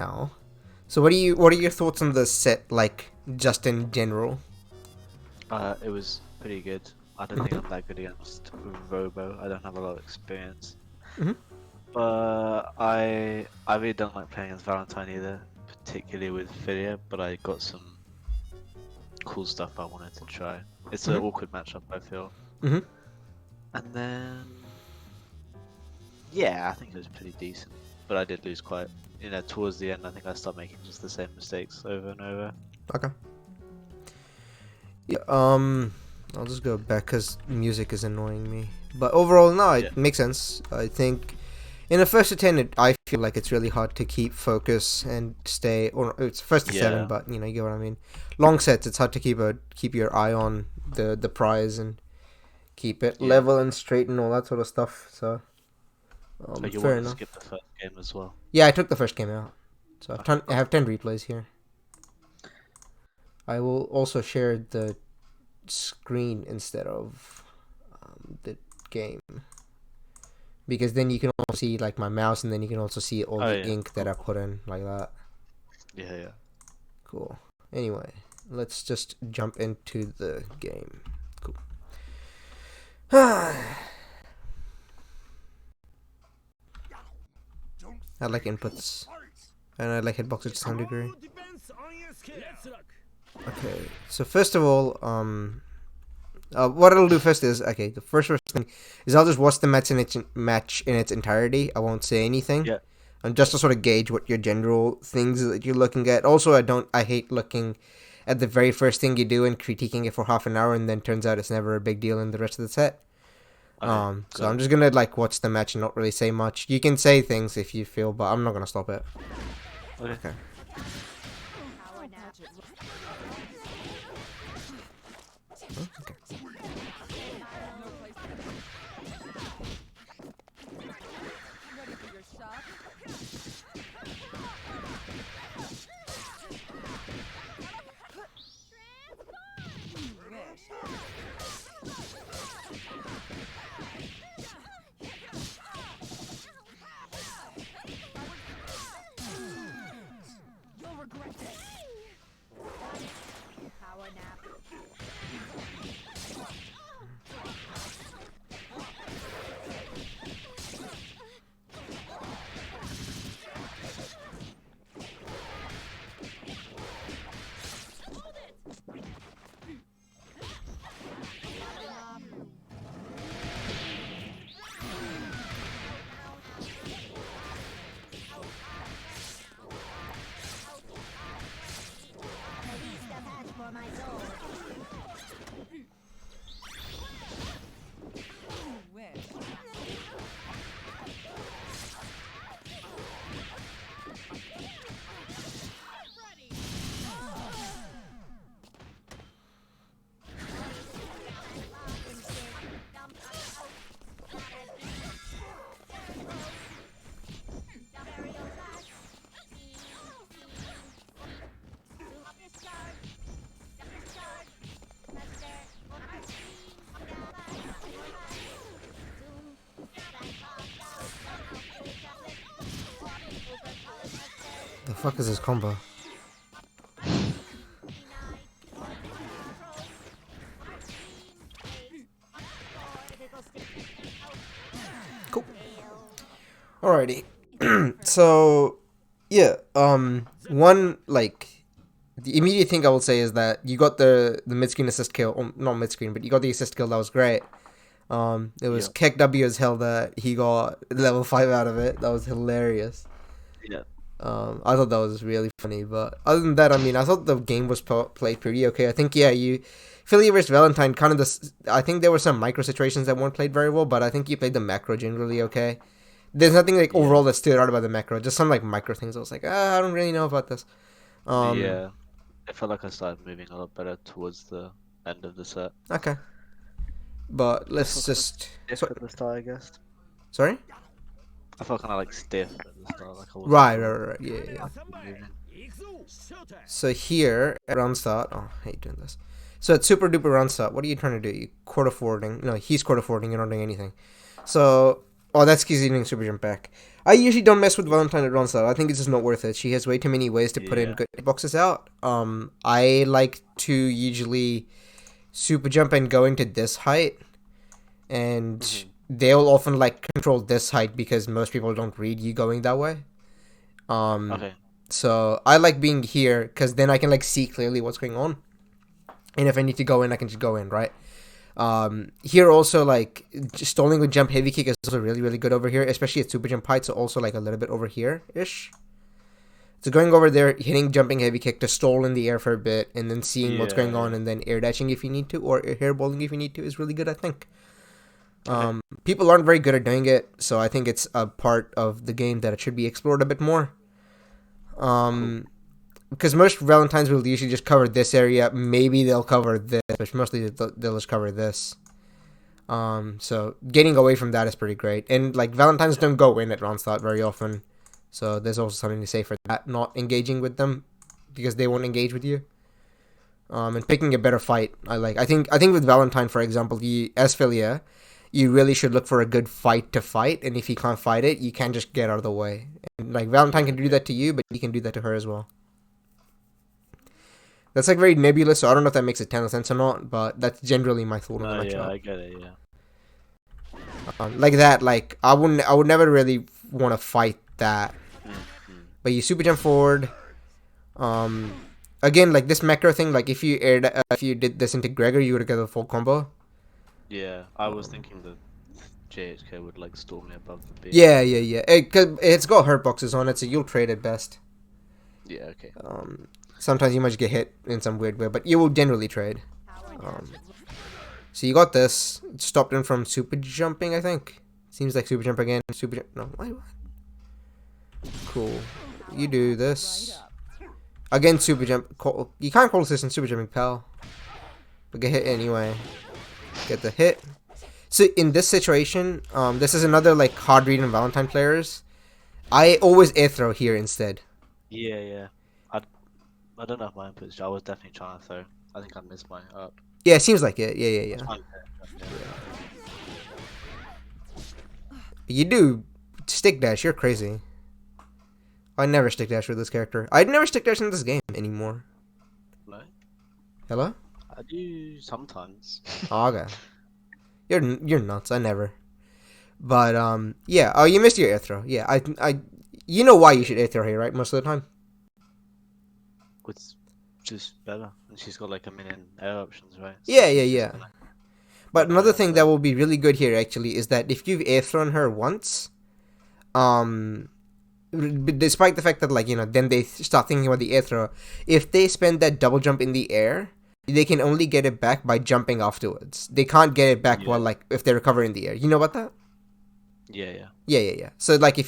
now. So what are your thoughts on the set, like just in general? It was pretty good. I don't think I'm that good against Robo. I don't have a lot of experience. Mhm. But I really don't like playing as Valentine either, particularly with Filia, but I got some cool stuff I wanted to try. It's an Mhm. awkward matchup, I feel. Mhm. And then yeah, I think it was pretty decent. But I did lose quite towards the end I think I started making just the same mistakes over and over. Okay. Yeah. I'll just go back because music is annoying me. But overall, no, Yeah. it makes sense. I think in the first to 10, I feel like it's really hard to keep focus and stay. Or it's first to 7, Yeah. but you get what I mean. Long sets, it's hard to keep your eye on the prize and keep it Yeah. level and straight and all that sort of stuff. So, Oh, you fair want to enough. skip the first game as well? Yeah, I took the first game out, so Okay, I have 10 replays here. I will also share the screen instead of the game, because then you can also see like my mouse, and then you can also see all Oh the yeah, ink that I cool. put in like that. Yeah, yeah. Cool. Anyway, let's just jump into the game. Cool. I like inputs, and I like hitboxes to some degree. Okay, so first of all, what I'll do first is, okay, the first thing is I'll just watch the match in its entirety. I won't say anything. Yeah. And just to sort of gauge what your general things that you're looking at. Also, I hate looking at the very first thing you do and critiquing it for half an hour, and then turns out it's never a big deal in the rest of the set. Okay, So got I'm it. just gonna like watch the match and not really say much. You can say things if you feel, but I'm not gonna stop it. Okay. Okay. Oh, okay. The fuck is this combo? Cool. Alrighty. So yeah, one like the immediate thing I will say is that you got the mid screen assist kill, not mid screen, but you got the assist kill. That was great. It was Yeah. Keck W as hell that he got level 5 out of it. That was hilarious. Yeah. I thought that was really funny, but other than that, I mean, I thought the game was played pretty okay. I think, yeah, Philly versus Valentine, kind of I think there were some micro situations that weren't played very well, but I think you played the macro generally okay. There's nothing like Yeah. overall that stood out about the macro, just some like micro things. I was like, I don't really know about this. Yeah. I felt like I started moving a lot better towards the end of the set. Okay, but I let's felt kind of just stiff at the start, I guess. sorry. I felt kind of like stiff at the start, like I wasn't Right, yeah, yeah. moving. So here at round start, oh, I hate doing this. So at super duper round start, what are you trying to do? You quarter forwarding. No, he's quarter forwarding. You're not doing anything. So Oh, that's because he's doing super jump back. I usually don't mess with Valentine at runs though. I think it's just not worth it. She has way too many ways to put in Yeah. good boxes out. I like to usually super jump and go into this height, and Mhm. they'll often like control this height because most people don't read you going that way. Um, Okay. so I like being here because then I can like see clearly what's going on, and if I need to go in, I can just go in, right? Here also like stalling with jump heavy kick is also really really good over here, especially at super jump height. So also like a little bit over here ish. So going over there, hitting jumping heavy kick to stall in the air for a bit, and then seeing what's Yeah, going on, yeah. and then air dashing if you need to, or air balling if you need to, is really good. I think. Okay. People aren't very good at doing it, so I think it's a part of the game that it should be explored a bit more. Cool. Because most Valentines will usually just cover this area. Maybe they'll cover this, but mostly they'll just cover this. So getting away from that is pretty great. And like Valentines don't go in at Ronstadt very often, so there's also something to say for that. Not engaging with them because they won't engage with you. And picking a better fight. I think with Valentine, for example, the Esphilia, you really should look for a good fight to fight. And if you can't fight it, you can't just get out of the way. And like Valentine can do that to you, but you can do that to her as well. That's like very nebulous, so I don't know if that makes a ton of sense or not, but that's generally my thought on the No, yeah, matchup. I get it. Yeah. Like that, like I would never really want to fight that. Mm-hmm. But you super jump forward. Um, Again, like this macro thing, like if you did this into Gregor, you would get a full combo. Yeah, I was Um, thinking that JHK would like stall me above the B. yeah, yeah, yeah. It's got hurt boxes on it, so you'll trade at best. Yeah. Okay. Um, Sometimes you might get hit in some weird way, but you will generally trade. Um, so you got this. It stopped him from super jumping, I think. Seems like super jump again. Super jump. No, why? What? Cool. You do this. Again, super jump. You can't call this in super jumping, pal. But get hit anyway. Get the hit. So in this situation, this is another like hard read in Valentine players. I always air throw here instead. Yeah, yeah. I I don't know if my input's. I was definitely trying to throw. I think I missed my up. Yeah, it seems like it. Yeah, yeah, That's yeah. fine. Yeah. You do stick dash. You're crazy. I never stick dash with this character. I'd never stick dash in this game anymore. No, Hello? I do sometimes. Oh, okay. You're nuts. I never. But yeah. Oh, you missed your air throw. Yeah, you know why you should air throw here, right? Most of the time. It's just better. And she's got like a million air options, right? So Yeah, yeah, she's just yeah. gonna But run away another off thing that that. will be really good here actually is that if you've air thrown her once, um, despite the fact that like then they start thinking about the air throw. If they spend that double jump in the air, they can only get it back by jumping afterwards. They can't get it back Yeah. while like if they recover in the air. You know about that? Yeah, yeah. Yeah, yeah, yeah. So like if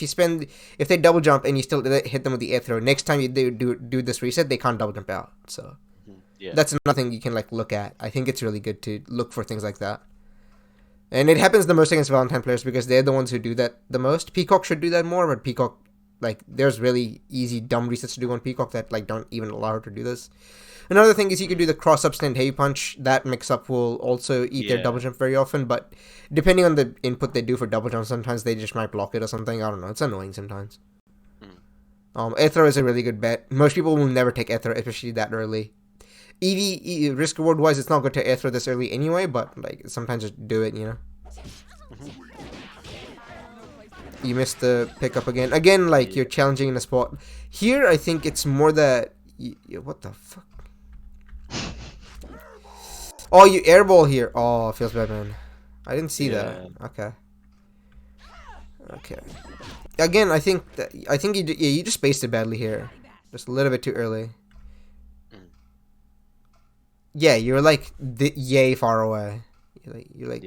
they double jump and you still hit them with the air throw, next time you do this reset, they can't double jump out. So Yeah. that's another thing you can like look at. I think it's really good to look for things like that. And it happens the most against Valentine players because they're the ones who do that the most. Peacock should do that more, but Peacock, like, there's really easy dumb resets to do on Peacock that like don't even allow her to do this. Another thing is you could do the cross up stand heavy punch. That mix up will also eat their double Yeah. jump very often, but depending on the input they do for double jump, sometimes they just might block it or something. I don't know. It's annoying sometimes. Mm. Air is a really good bet. Most people will never take Air, especially that early. Risk reward wise, it's not good to Air this early anyway, but like sometimes just do it, You missed the pickup again. Again, like Yeah. you're challenging in a spot. Here, I think it's more that. What the fuck? Oh, you airball here. Oh, feels bad, man. I didn't see that. Yeah. Okay. Okay. Again, I think you just spaced it badly here, just a little bit too early. Mm. Yeah, you're like yay far away. Yeah. You're like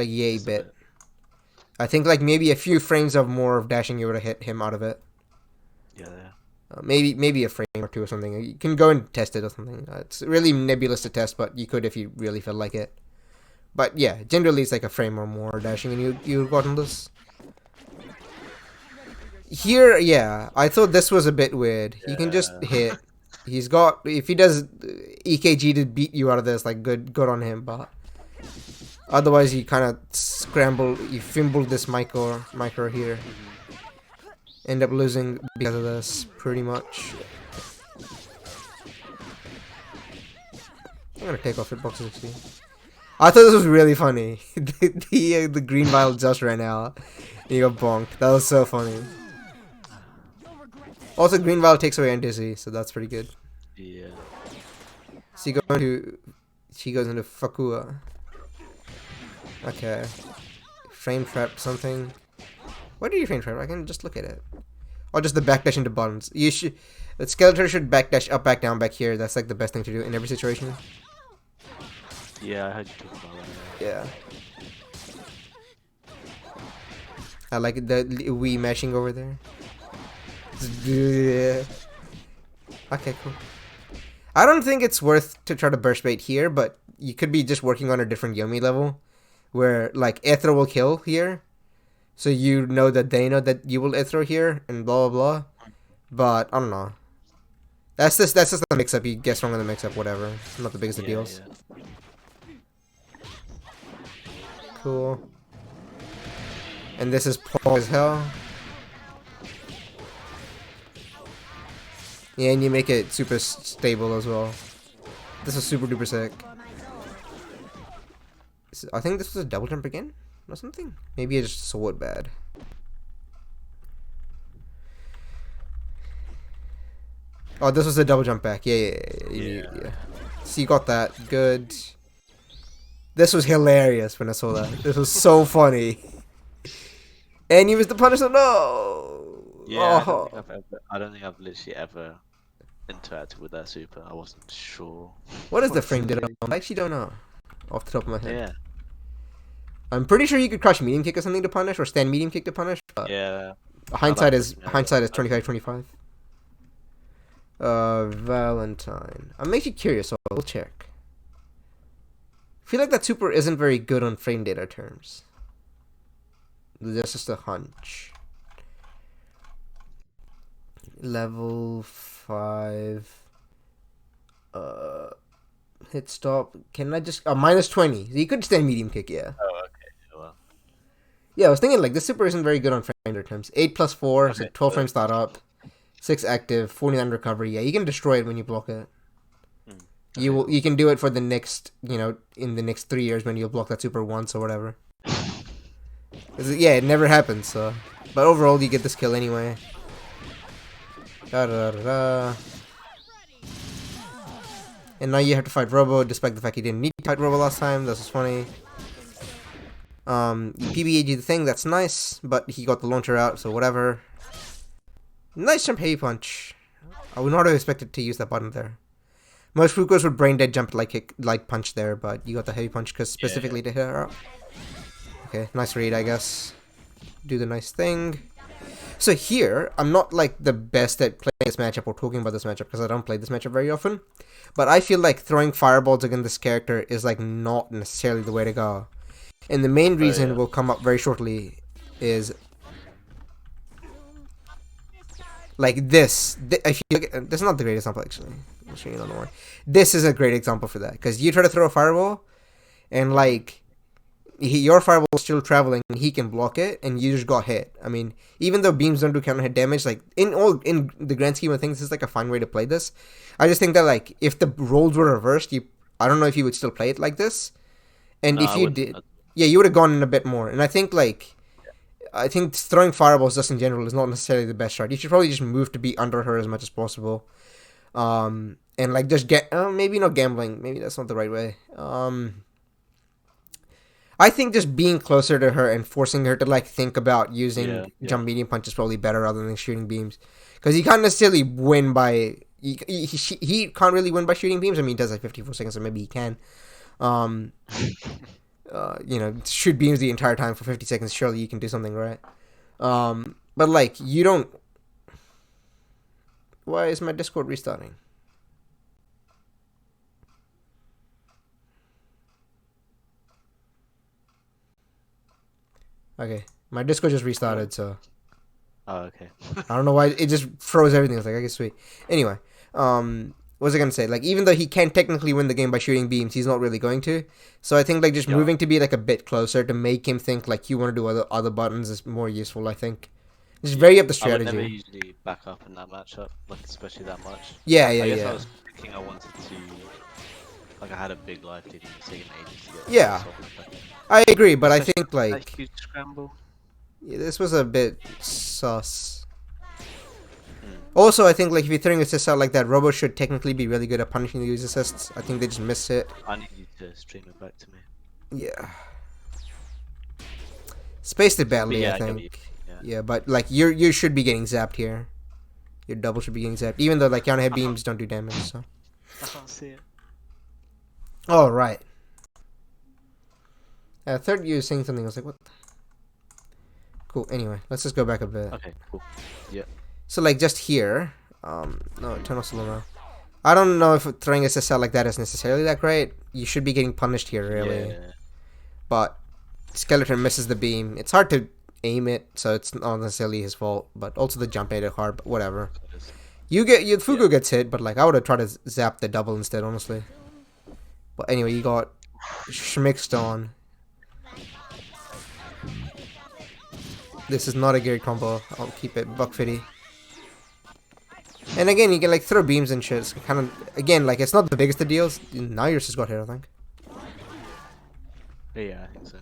yay Just a bit. bit. I think like maybe a few frames of more of dashing you would have hit him out of it. Yeah, yeah. Maybe a frame or two or something. You can go and test it or something. It's really nebulous to test, but you could if you really feel like it. But yeah, generally it's like a frame or more dashing, and you gotten this. Here, yeah, I thought this was a bit weird. He can just Yeah. hit. He's got if he does EKG to beat you out of this, like good on him. But Otherwise, you kind of you fimble this micro here. End up losing because of this, pretty much. I'm gonna take off hitbox 60. I thought this was really funny. the green vial just ran out. And you got bonked. That was so funny. Also, green vial takes away Dizzy, so that's pretty good. Yeah. She goes into Fakua. Okay. Frame trap something. What do you frame trap? I can just look at it. Or just the backdash into buttons. The sceliter should backdash up, back, down, back here. That's like the best thing to do in every situation. Yeah, I heard you talk about that. Yeah. I like the Wii mashing over there. Okay, cool. I don't think it's worth to try to burst bait here, but you could be just working on a different Yomi level, where like Aethra will kill here, so you know that they know that you will Aethra here, and blah blah blah. But I don't know. That's just the mix-up. You guess wrong on the mix-up, whatever. Not the biggest of deals. Yeah. Cool. And this is Paul as hell. Yeah, and you make it super stable as well. This is super duper sick. I think this was a double jump again or something. Maybe I just saw it bad. Oh, this was a double jump back. Yeah. So you got that. Good. This was hilarious when I saw that. This was so funny. And you missed the punish. No. Yeah, Oh. I don't think I've literally ever interacted with that super. I wasn't sure. What is the frame did I actually don't know off the top of my head. Yeah. I'm pretty sure you could crush medium kick or something to punish, or stand medium kick to punish. But Yeah. hindsight is 25/25. Valentine. I'm actually curious, so I'll check. I feel like that super isn't very good on frame data terms. That's just a hunch. Level 5. Hit stop. Can I just minus 20? So you could stand medium kick, yeah. Oh, okay. Well. Yeah, I was thinking like this super isn't very good on frame data terms. 8 plus 4, Okay, so 12 frame start up. 6 active, 49 recovery. Yeah, you can destroy it when you block it. You can do it for the next, in the next 3 years when you block that super once or whatever. Yeah, it never happens. So, but overall, you get this kill anyway. And now you have to fight Robo, despite the fact you didn't need to fight Robo last time. This was funny. PBAG the thing, that's nice, but he got the launcher out, so whatever. Nice jump heavy punch. I would not have expected to use that button there. Most Fukos would brain dead jump like punch there, but you got the heavy punch because specifically to hit her up. Okay, nice read, I guess. Do the nice thing. So here, I'm not like the best at playing this matchup or talking about this matchup because I don't play this matchup very often. But I feel like throwing fireballs against this character is like not necessarily the way to go. And the main reason will come up very shortly is like this. I feel like this is not the great example actually. I'll show you another one. This is a great example for that because you try to throw a fireball, and like your fireball is still traveling, he can block it, and you just got hit. I mean, even though beams don't do counter hit damage, like in the grand scheme of things, this is like a fine way to play this. I just think that like if the roles were reversed, I don't know if you would still play it like this, and No, if you did, yeah, you would have gone in a bit more. And I think throwing fireballs just in general is not necessarily the best strat. You should probably just move to be under her as much as possible. And like just maybe not gambling. Maybe that's not the right way. I think just being closer to her and forcing her to like think about using jump medium punch is probably better rather than shooting beams, because he can't necessarily win by he can't really win by shooting beams. I mean, he does like 54 seconds, so maybe he can. Shoot beams the entire time for 50 seconds. Surely you can do something, right? But like you don't. Why is my Discord restarting? Okay, my Discord just restarted, so. Oh, okay. I don't know why it just froze everything. It's like, okay, sweet. Anyway, what was I gonna say? Like, even though he can technically win the game by shooting beams, he's not really going to. So I think like just moving to be like a bit closer to make him think like you want to do other buttons is more useful. I think. Just vary up the strategy. I would never usually back up in that matchup, like especially that much. Yeah, I guess yeah. I was thinking I wanted to, like I had a big life lead and taking ages to get. Yeah. I agree, but I Especially think like that huge scramble. yeah, this was a bit sus. Also, I think like if you're throwing assists out like that, Robo should technically be really good at punishing these assists. I think they just miss it. I need you to stream it back to me. Yeah. Spaced it badly, Yeah, I I get think. what you mean, Yeah, but like you should be getting zapped here. Your double should be getting zapped, even though like counter hit beams don't do damage. So. I can't see it. All right. Third, you were saying something. I was like, what? Cool. Anyway, let's just go back a bit. Okay, cool. Yeah. So like just here, no, turn off slow mo. I don't know if throwing assists out like that is necessarily that great. You should be getting punished here, really. Yeah. But Sceliter misses the beam. It's hard to aim it, so it's not necessarily his fault. But also the jump made it hard. But whatever. Fugu gets hit, but like I would have tried to zap the double instead, honestly. But anyway, you got schmixed on. This is not a great combo. I'll keep it buck 50. And again, you can like throw beams and shit. It's kind of again like it's not the biggest of deals. Now yours just got hit, I think. Yeah, I think so.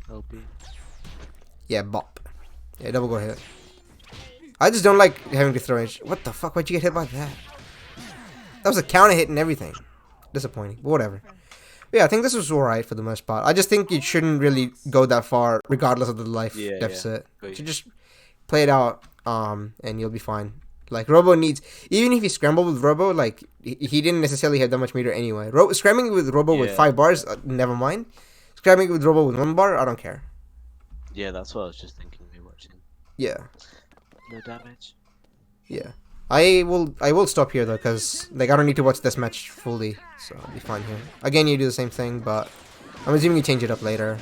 LB. Yeah, bop. Yeah, double go hit. I just don't like having to throw it. What the fuck? Why'd you get hit by that? That was a counter hit and everything. Disappointing, but whatever. Yeah, I think this was alright for the most part. I just think you shouldn't really go that far, regardless of the life deficit. Yeah. You should just play it out, and you'll be fine. Like Robo needs, even if you scramble with Robo, like he didn't necessarily have that much meter anyway. Scrambling with Robo with 5 bars, never mind. Scrambling with Robo with 1 bar, I don't care. Yeah, that's what I was just thinking. Me watching. Yeah. No damage. Yeah. I will stop here though, cause like I don't need to watch this match fully, so I'll be fine here. Again, you do the same thing, but I'm assuming you change it up later.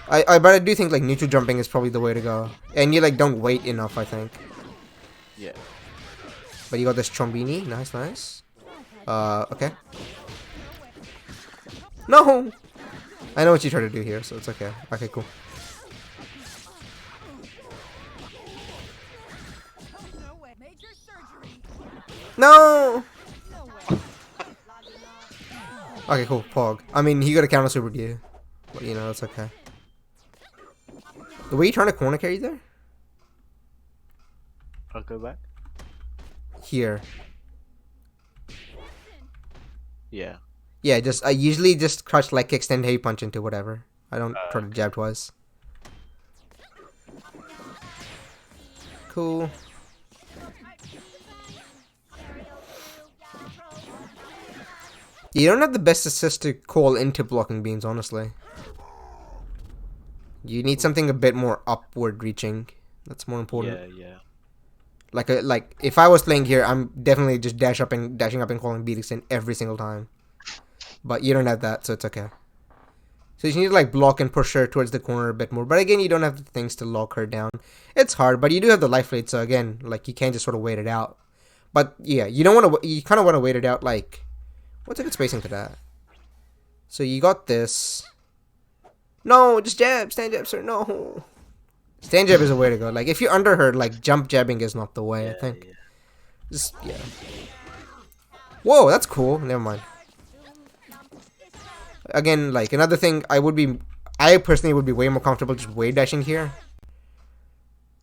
But I do think like neutral jumping is probably the way to go, and you like don't wait enough, I think. Yeah. But you got this Chombini, nice. Okay. No, I know what you try to do here, so it's okay. Okay, cool. No! Okay, cool. Pog. I mean, he got a counter super you. But, you know, that's okay. Were you trying to corner carry there? I'll go back. Here. Yeah. Yeah, I usually just crush leg kicks, then heavy punch into whatever. I don't try to jab twice. Cool. You don't have the best assist to call into blocking beams, honestly. You need something a bit more upward reaching. That's more important. Yeah. Like if I was playing here, I'm definitely just dashing up and calling beat extend every single time. But you don't have that, so it's okay. So you need to like block and push her towards the corner a bit more. But again, you don't have the things to lock her down. It's hard, but you do have the life lead, so again, like you can't just sort of wait it out. But yeah, you don't want to. You kind of want to wait it out. Like, what's a good spacing to that? So you got this. No, just jab, stand jab, sir. No, stand jab is a way to go. Like if you're under her, like jump jabbing is not the way. I think. Yeah. Just yeah. Whoa, that's cool. Never mind. Again, like another thing, I personally would be way more comfortable just wave dashing here.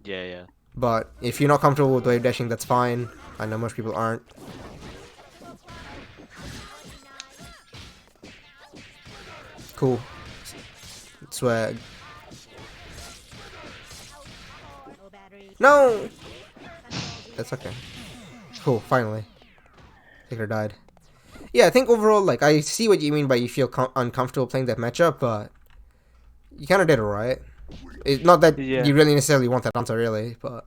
Yeah. But if you're not comfortable with wave dashing, that's fine. I know most people aren't. Cool. Swag. No! That's okay. Cool, finally. Taker died. Yeah, I think overall, like, I see what you mean by you feel uncomfortable playing that matchup, but you kind of did alright. It's not that you really necessarily want that answer, really, but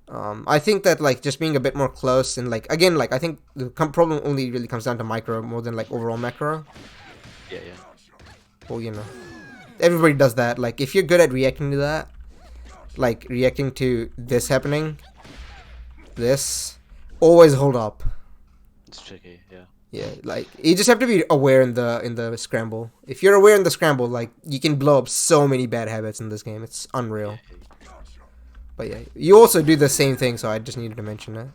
I think that, like, just being a bit more close and, like, again, like, I think the problem only really comes down to micro more than, like, overall macro. Yeah. Well, you know, everybody does that. Like, if you're good at reacting to that, like, reacting to this happening, this. Always hold up. It's tricky, yeah. Yeah, like you just have to be aware in the scramble. If you're aware in the scramble, like you can blow up so many bad habits in this game. It's unreal. But yeah, you also do the same thing, so I just needed to mention it.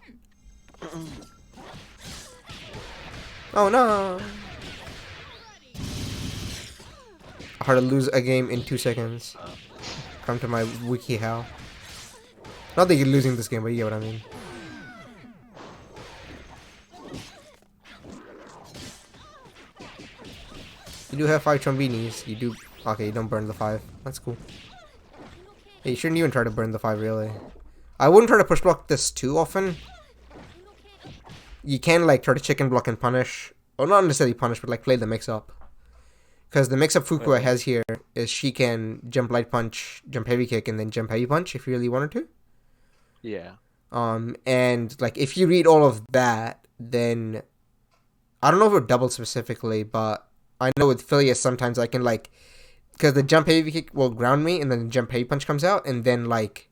Oh no! Hard to lose a game in 2 seconds. Come to my wiki how. Not that you're losing this game, but you get what I mean. You do have 5 Trombinis. You do. Okay, you don't burn the 5. That's cool. Hey, you shouldn't even try to burn the 5, really. I wouldn't try to push block this too often. You can, like, try to chicken block and punish. Or not necessarily punish, but, like, play the mix-up. Because the mix-up Fukua has here is she can jump light punch, jump heavy kick, and then jump heavy punch if you really wanted to. Yeah. And, like, if you read all of that, then... I don't know if it double specifically, but I know with Phileas sometimes I can, like... Because the jump heavy kick will ground me, and then the jump heavy punch comes out, and then, like...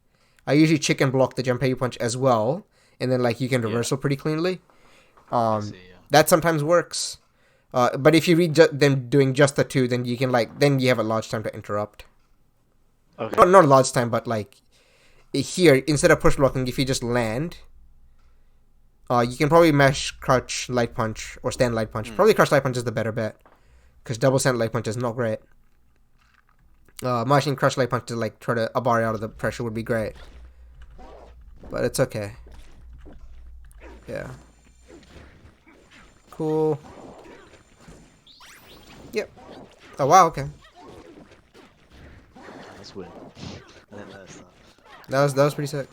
I usually chicken block the jump heavy punch as well, and then, like, you can reversal pretty cleanly. That sometimes works. But if you read them doing just the 2, then you can, like... Then you have a large time to interrupt. Okay. Not a large time, but, like... Here, instead of push blocking, if you just land... you can probably mash crouch light punch, or stand light punch. Probably crouch light punch is the better bet. Because double stand light punch is not great. Mashing crush light punch to like try to abari out of the pressure would be great, but it's okay. Yeah. Cool. Yep. Oh wow. Okay. That's weird. I didn't notice that. That was pretty sick.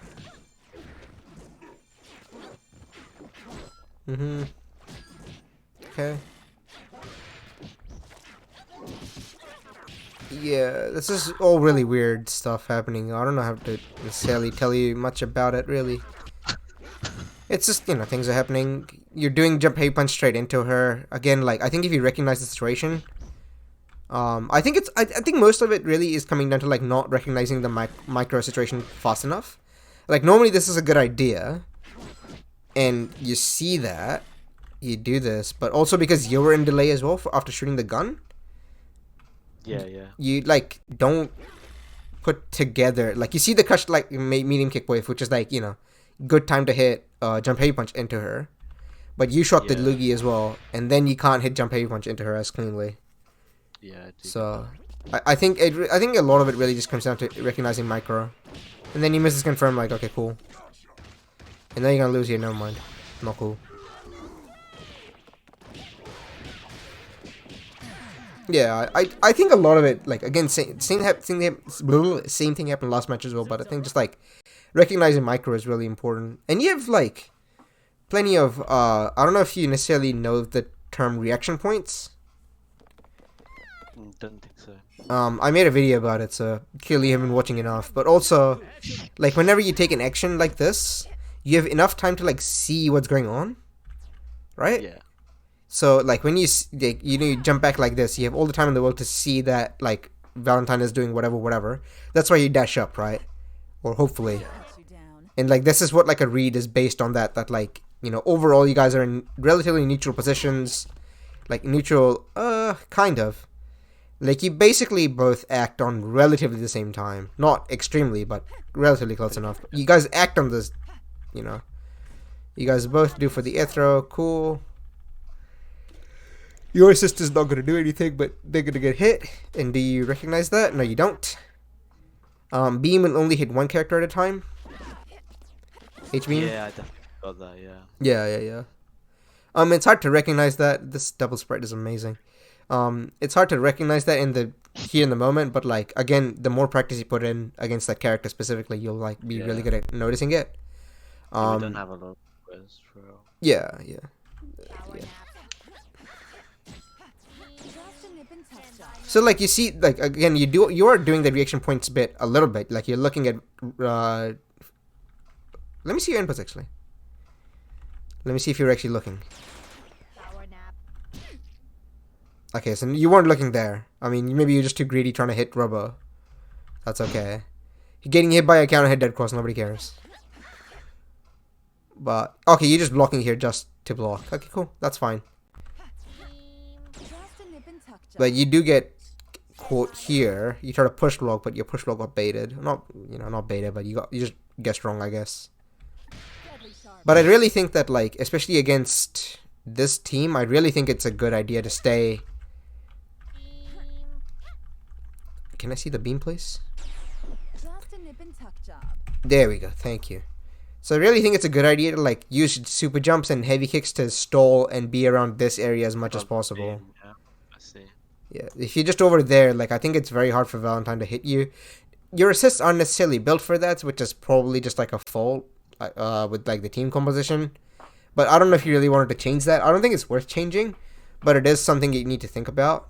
Okay. Yeah, this is all really weird stuff happening. I don't know how to necessarily tell you much about it, really. It's just, you know, things are happening. You're doing jump heavy punch straight into her. Again, like, I think if you recognize the situation... I think I think most of it really is coming down to, like, not recognizing the micro situation fast enough. Like, normally this is a good idea. And you see that. You do this. But also because you were in delay as well after shooting the gun. Yeah, yeah. You, like, don't put together... Like, you see the crush, like, medium kick wave, which is, like, you know, good time to hit jump heavy punch into her. But you shot the loogie as well, and then you can't hit jump heavy punch into her as cleanly. Yeah, so I think I think a lot of it really just comes down to recognizing micro. And then you misses confirm, like, okay, cool. And then you're gonna lose here, never mind. Not cool. Yeah, I think a lot of it, like, again, same thing happened last match as well, but I think just, like, recognizing micro is really important. And you have, like, plenty of, I don't know if you necessarily know the term reaction points. Don't think so. I made a video about it, so clearly you haven't been watching enough. But also, like, whenever you take an action like this, you have enough time to, like, see what's going on, right? Yeah. So, like, when you like, you jump back like this, you have all the time in the world to see that, like, Valentine is doing whatever. That's why you dash up, right? Or hopefully. And, like, this is what, like, a read is based on that, like, you know, overall you guys are in relatively neutral positions. Like, neutral, kind of. Like, you basically both act on relatively the same time. Not extremely, but relatively close enough. You guys act on this, you know. You guys both do for the air throw. Cool. Your sister's not going to do anything, but they're going to get hit. And do you recognize that? No, you don't. Beam will only hit one character at a time. H-beam? Yeah, I definitely got that, yeah. Yeah. It's hard to recognize that. This double sprite is amazing. It's hard to recognize that in the moment, but, like, again, the more practice you put in against that character specifically, you'll, like, be really good at noticing it. We don't have a lot of players for real. Yeah. So, like, you see, like, again, you are doing the reaction points bit a little bit. Like, you're looking at, let me see your inputs, actually. Let me see if you're actually looking. Okay, so you weren't looking there. I mean, maybe you're just too greedy trying to hit rubber. That's okay. You're getting hit by a counter hit dead cross, nobody cares. But okay, you're just blocking here just to block. Okay, cool. That's fine. But you do get caught here. You try to push block, but your push block got baited. Not not baited, but you just guessed wrong, I guess. But I really think that, like, especially against this team, I really think it's a good idea to stay. Can I see the beam, please? There we go. Thank you. So I really think it's a good idea to, like, use super jumps and heavy kicks to stall and be around this area as much as possible. Yeah, I see. Yeah, if you're just over there, like, I think it's very hard for Valentine to hit you. Your assists aren't necessarily built for that, which is probably just like a fault with like the team composition. But I don't know if you really wanted to change that. I don't think it's worth changing, but it is something you need to think about.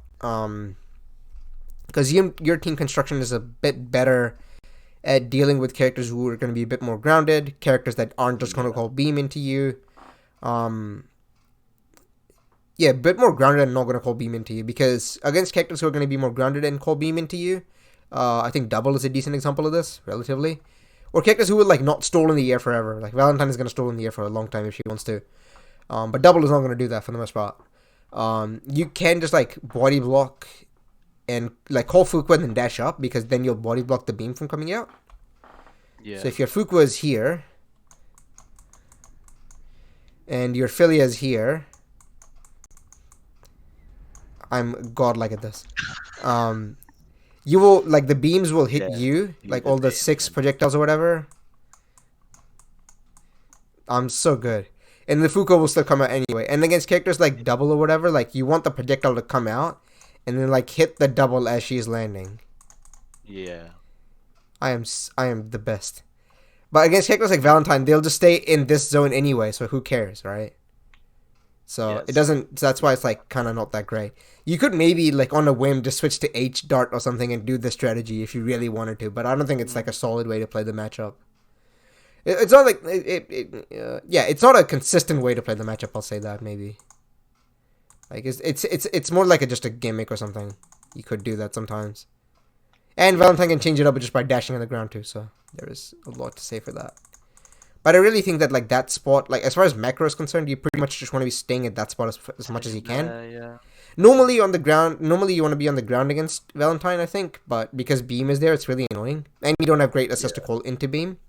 Because your team construction is a bit better at dealing with characters who are going to be a bit more grounded, characters that aren't just going to call beam into you. Yeah, a bit more grounded and not going to call beam into you, because against characters who are going to be more grounded and call beam into you, I think Double is a decent example of this, relatively. Or characters who will, like, not stall in the air forever. Like, Valentine is going to stall in the air for a long time if she wants to. But Double is not going to do that for the most part. You can just, like, body block and, like, call Fuqua and then dash up, because then you'll body block the beam from coming out. Yeah. So if your Fuqua is here, and your Philia is here, I'm godlike at this. You will, like, the beams will hit you, like all the 6 projectiles or whatever. I'm so good. And the Fuqua will still come out anyway. And against characters like Double or whatever, like, you want the projectile to come out and then, like, hit the Double as she's landing. Yeah. I am the best. But against characters like Valentine, they'll just stay in this zone anyway, so who cares, right? So it doesn't. That's why it's, like, kind of not that great. You could maybe, like, on a whim just switch to H dart or something and do the strategy if you really wanted to. But I don't think it's, like, a solid way to play the matchup. It's not like yeah, it's not a consistent way to play the matchup. I'll say that maybe. Like, it's more like just a gimmick or something. You could do that sometimes. And Valentine can change it up just by dashing on the ground too. So there is a lot to say for that. But I really think that, like, that spot, like, as far as macro is concerned, you pretty much just want to be staying at that spot as much as you can. Yeah. Normally you want to be on the ground against Valentine, I think, but because beam is there, it's really annoying. And you don't have great assist to call into beam,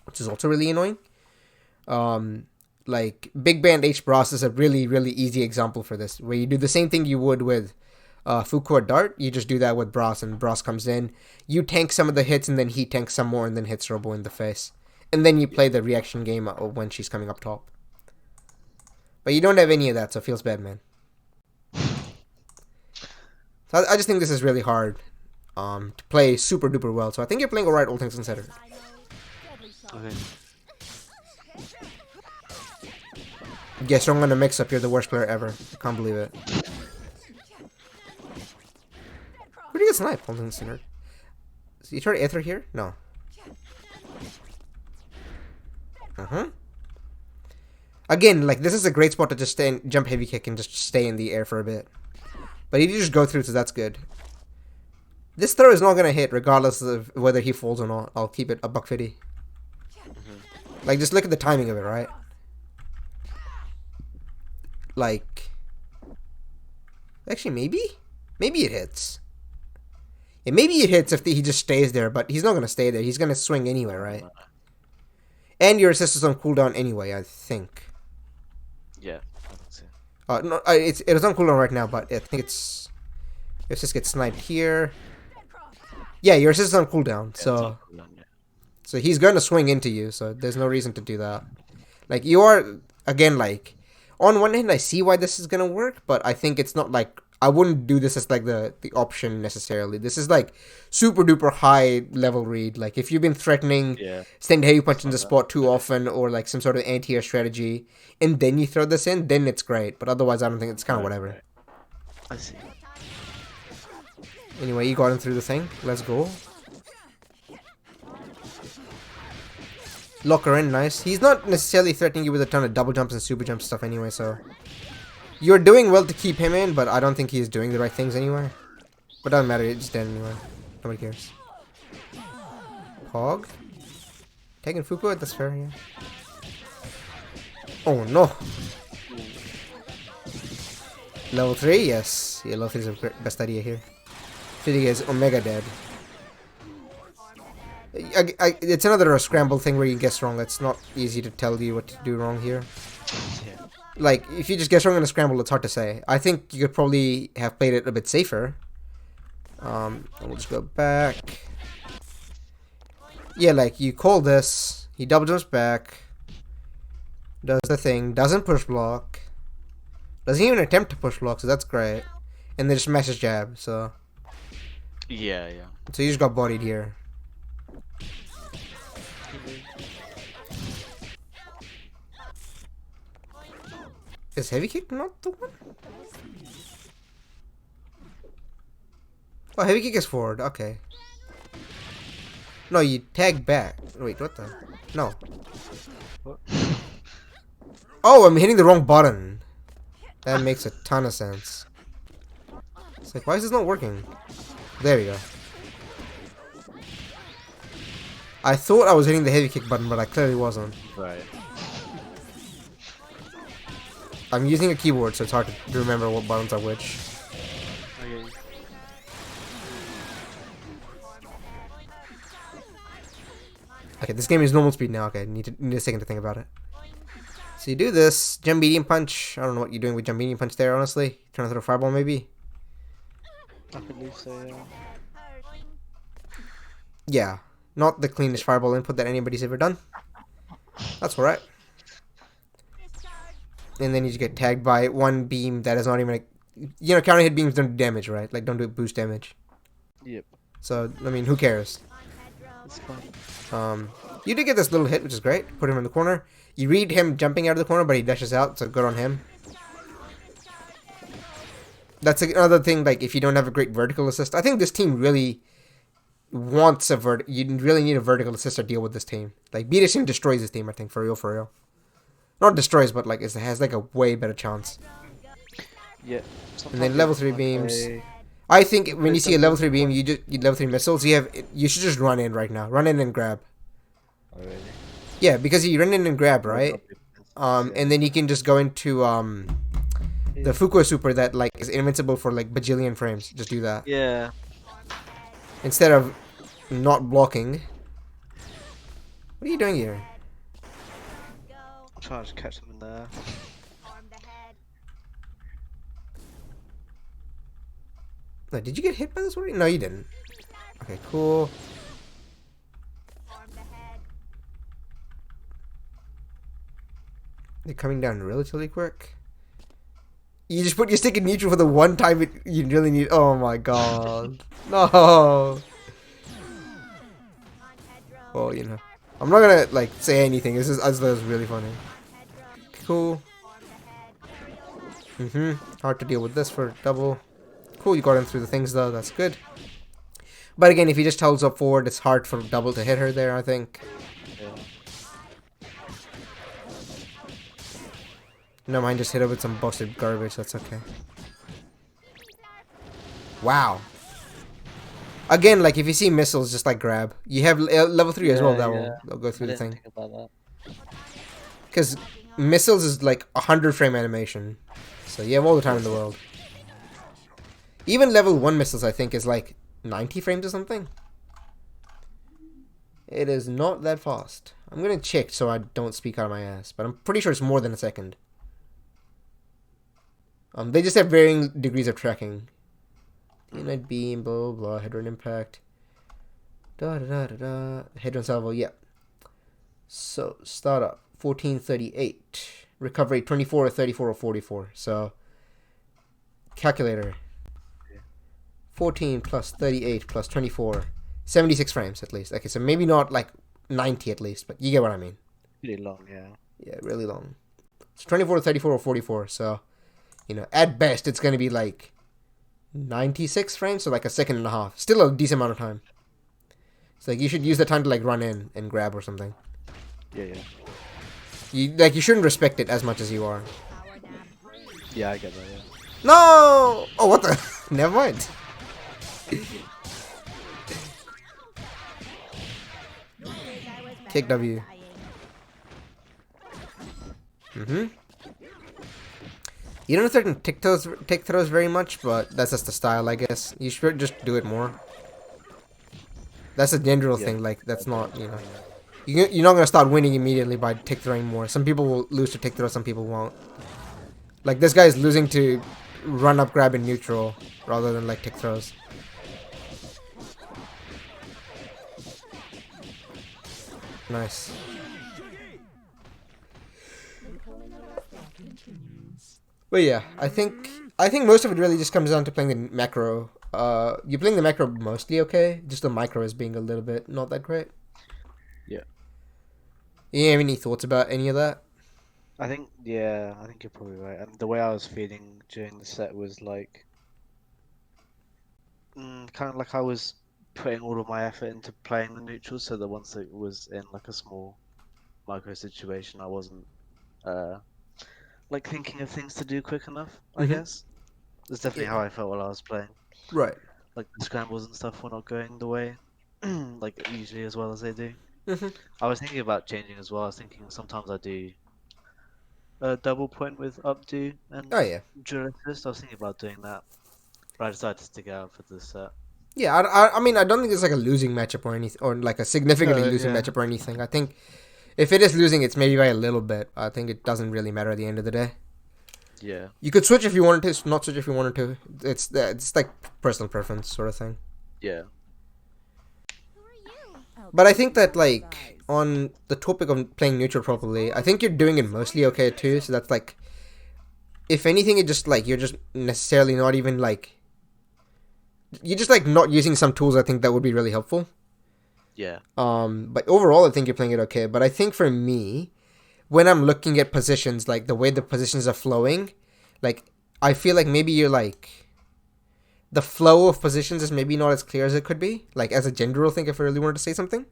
which is also really annoying. Like, Big Band H Brass is a really, really easy example for this, where you do the same thing you would with Fuqua Dart. You just do that with Brass, and Brass comes in. You tank some of the hits, and then he tanks some more, and then hits Robo in the face. And then you play the reaction game when she's coming up top. But you don't have any of that, so it feels bad, man. So I just think this is really hard to play super duper well. So I think you're playing alright, all things considered. Okay. Guess wrong on the mix-up, you're the worst player ever. I can't believe it. Where do you get sniped, all things considered? So you try to Aether here? No. Again, like, this is a great spot to just stay and jump heavy kick and just stay in the air for a bit. But if you just go through, so that's good. This throw is not going to hit regardless of whether he falls or not. I'll keep it a $1.50. Like, just look at the timing of it, right? Like, actually, maybe it hits. Yeah, maybe it hits if he just stays there, but he's not going to stay there. He's going to swing anyway, right? And your assist is on cooldown anyway, I think. Yeah, I think so. No, it is on cooldown right now, but I think it's... Your assist gets sniped here. Yeah, your assist is on cooldown, so... So he's going to swing into you, so there's no reason to do that. Like, you are, again, like... On one hand, I see why this is going to work, but I think it's not, like... I wouldn't do this as, like, the option necessarily. This is, like, super duper high level read. Like, if you've been threatening staying heavy punch in the spot too often, or, like, some sort of anti-air strategy, and then you throw this in, then it's great. But otherwise, I don't think it's kind of whatever. I see. Anyway, you got him through the thing. Let's go. Lock her in, nice. He's not necessarily threatening you with a ton of double jumps and super jump stuff anyway, so... You're doing well to keep him in, but I don't think he's doing the right things anyway. But doesn't matter, it's dead anyway. Nobody cares. Hog? Taking Fuqua? That's fair, yeah. Oh no. Level 3? Yes. Yeah, level 3 is the best idea here. Feeling is Omega dead. It's another scramble thing where you guess wrong. It's not easy to tell you what to do wrong here. Yeah. Like, if you just guess wrong in a scramble, it's hard to say. I think you could probably have played it a bit safer. We'll just go back. Yeah, like, you call this, he double jumps back, does the thing, doesn't push block, doesn't even attempt to push block, so that's great. And then just smashes jab, so Yeah. you just got bodied here. Is heavy kick not the one? Oh, heavy kick is forward, okay. No, you tag back. Wait, what the? No. What? Oh, I'm hitting the wrong button. That makes a ton of sense. It's like, why is this not working? There we go. I thought I was hitting the heavy kick button, but I clearly wasn't. Right. I'm using a keyboard, so it's hard to remember what buttons are which. Okay. Okay, this game is normal speed now. Okay, need a second to think about it. So you do this jump medium punch. I don't know what you're doing with jump medium punch there. Honestly, trying to throw a fireball maybe. I believe so. Yeah. Yeah, not the cleanest fireball input that anybody's ever done. That's alright. And then you just get tagged by one beam that is not even like, you know, counter hit beams don't do damage, right? Like, don't do boost damage. Yep. So, I mean, who cares? That's fine. You did get this little hit, which is great. Put him in the corner. You read him jumping out of the corner, but he dashes out, so good on him. That's another thing, like, if you don't have a great vertical assist. I think this team really wants a you really need a vertical assist to deal with this team. Like, B team destroys this team, I think, for real. Not destroys, but like it has like a way better chance. Yeah. And then level 3 beams. I think when you see a level 3 beam, you level 3 missiles. You should just run in right now. Run in and grab. Oh, really? Yeah, because you run in and grab, right? And then you can just go into the Fuku super that like is invincible for like bajillion frames. Just do that. Yeah. Instead of not blocking. What are you doing here? I'm trying to catch them in there. No, did you get hit by this already? No, you didn't. Okay, cool. They're coming down relatively quick. You just put your stick in neutral for the one time you really need. Oh my god. No. Well, you know. I'm not gonna like say anything. This is really funny. Cool. Hard to deal with this for double. Cool, you got him through the things though. That's good. But again, if he just holds up forward, it's hard for double to hit her there, I think. Yeah. No mind, just hit her with some busted garbage. That's okay. Wow. Again, like if you see missiles, just like grab. You have level 3 as well. That'll go through the thing. Think about that. Because missiles is like 100-frame animation, so you have all the time in the world. Even level 1 missiles, I think, is like 90 frames or something. It is not that fast. I'm gonna check so I don't speak out of my ass, but I'm pretty sure it's more than a second. They just have varying degrees of tracking. Unite beam, blah blah blah, head-on impact. Head-on salvo, yeah. So, startup, 1438. Recovery, 24 or 34 or 44. So, calculator. 14 plus 38 plus 24. 76 frames at least. Okay, so maybe not like 90 at least, but you get what I mean. Pretty long, yeah. Yeah, really long. It's 24 or 34 or 44, so, you know, at best it's going to be like 96 frames, so like a second and a half. Still a decent amount of time. So like you should use the time to like run in and grab or something. Yeah. You shouldn't respect it as much as you are. Yeah, I get that, yeah. No! Oh, what the? Never mind. Kick W. Mm-hmm. You don't certain tick throws very much, but that's just the style, I guess. You should just do it more. That's a general Yeah. thing. Like that's not, you're not gonna start winning immediately by tick throwing more. Some people will lose to tick throw, some people won't. Like this guy's losing to run up, grab, and neutral rather than like tick throws. Nice. But yeah, I think most of it really just comes down to playing the macro. You're playing the macro mostly okay. Just the micro is being a little bit not that great. Yeah. You have any thoughts about any of that? I think you're probably right. And the way I was feeling during the set was like, kind of like I was putting all of my effort into playing the neutral, so that once it was in like a small micro situation, I wasn't like thinking of things to do quick enough. I guess that's definitely how I felt while I was playing. Right. Like the scrambles and stuff were not going the way, like usually as well as they do. Mm-hmm. I was thinking about changing as well. I was thinking sometimes I do a double point with updo and Oh yeah. dual assist. I was thinking about doing that, but I decided to stick it out for this set. Yeah. I mean, I don't think it's like a losing matchup or anything, or like a significantly No, losing yeah, matchup or anything. I think if it is losing, it's maybe by a little bit. I think it doesn't really matter at the end of the day. yeah, You could switch if you wanted to, not switch if you wanted to. It's like personal preference sort of thing. yeah, But I think that like on the topic of playing neutral properly, I think you're doing it mostly okay too. So that's like, if anything, it just like you're just necessarily not even like you're just like not using some tools. I think that would be really helpful. yeah, But overall, I think you're playing it okay. But I think for me, when I'm looking at positions, like the way the positions are flowing, like I feel like maybe you're like the flow of positions is maybe not as clear as it could be. Like as a general thing, if I really wanted to say something,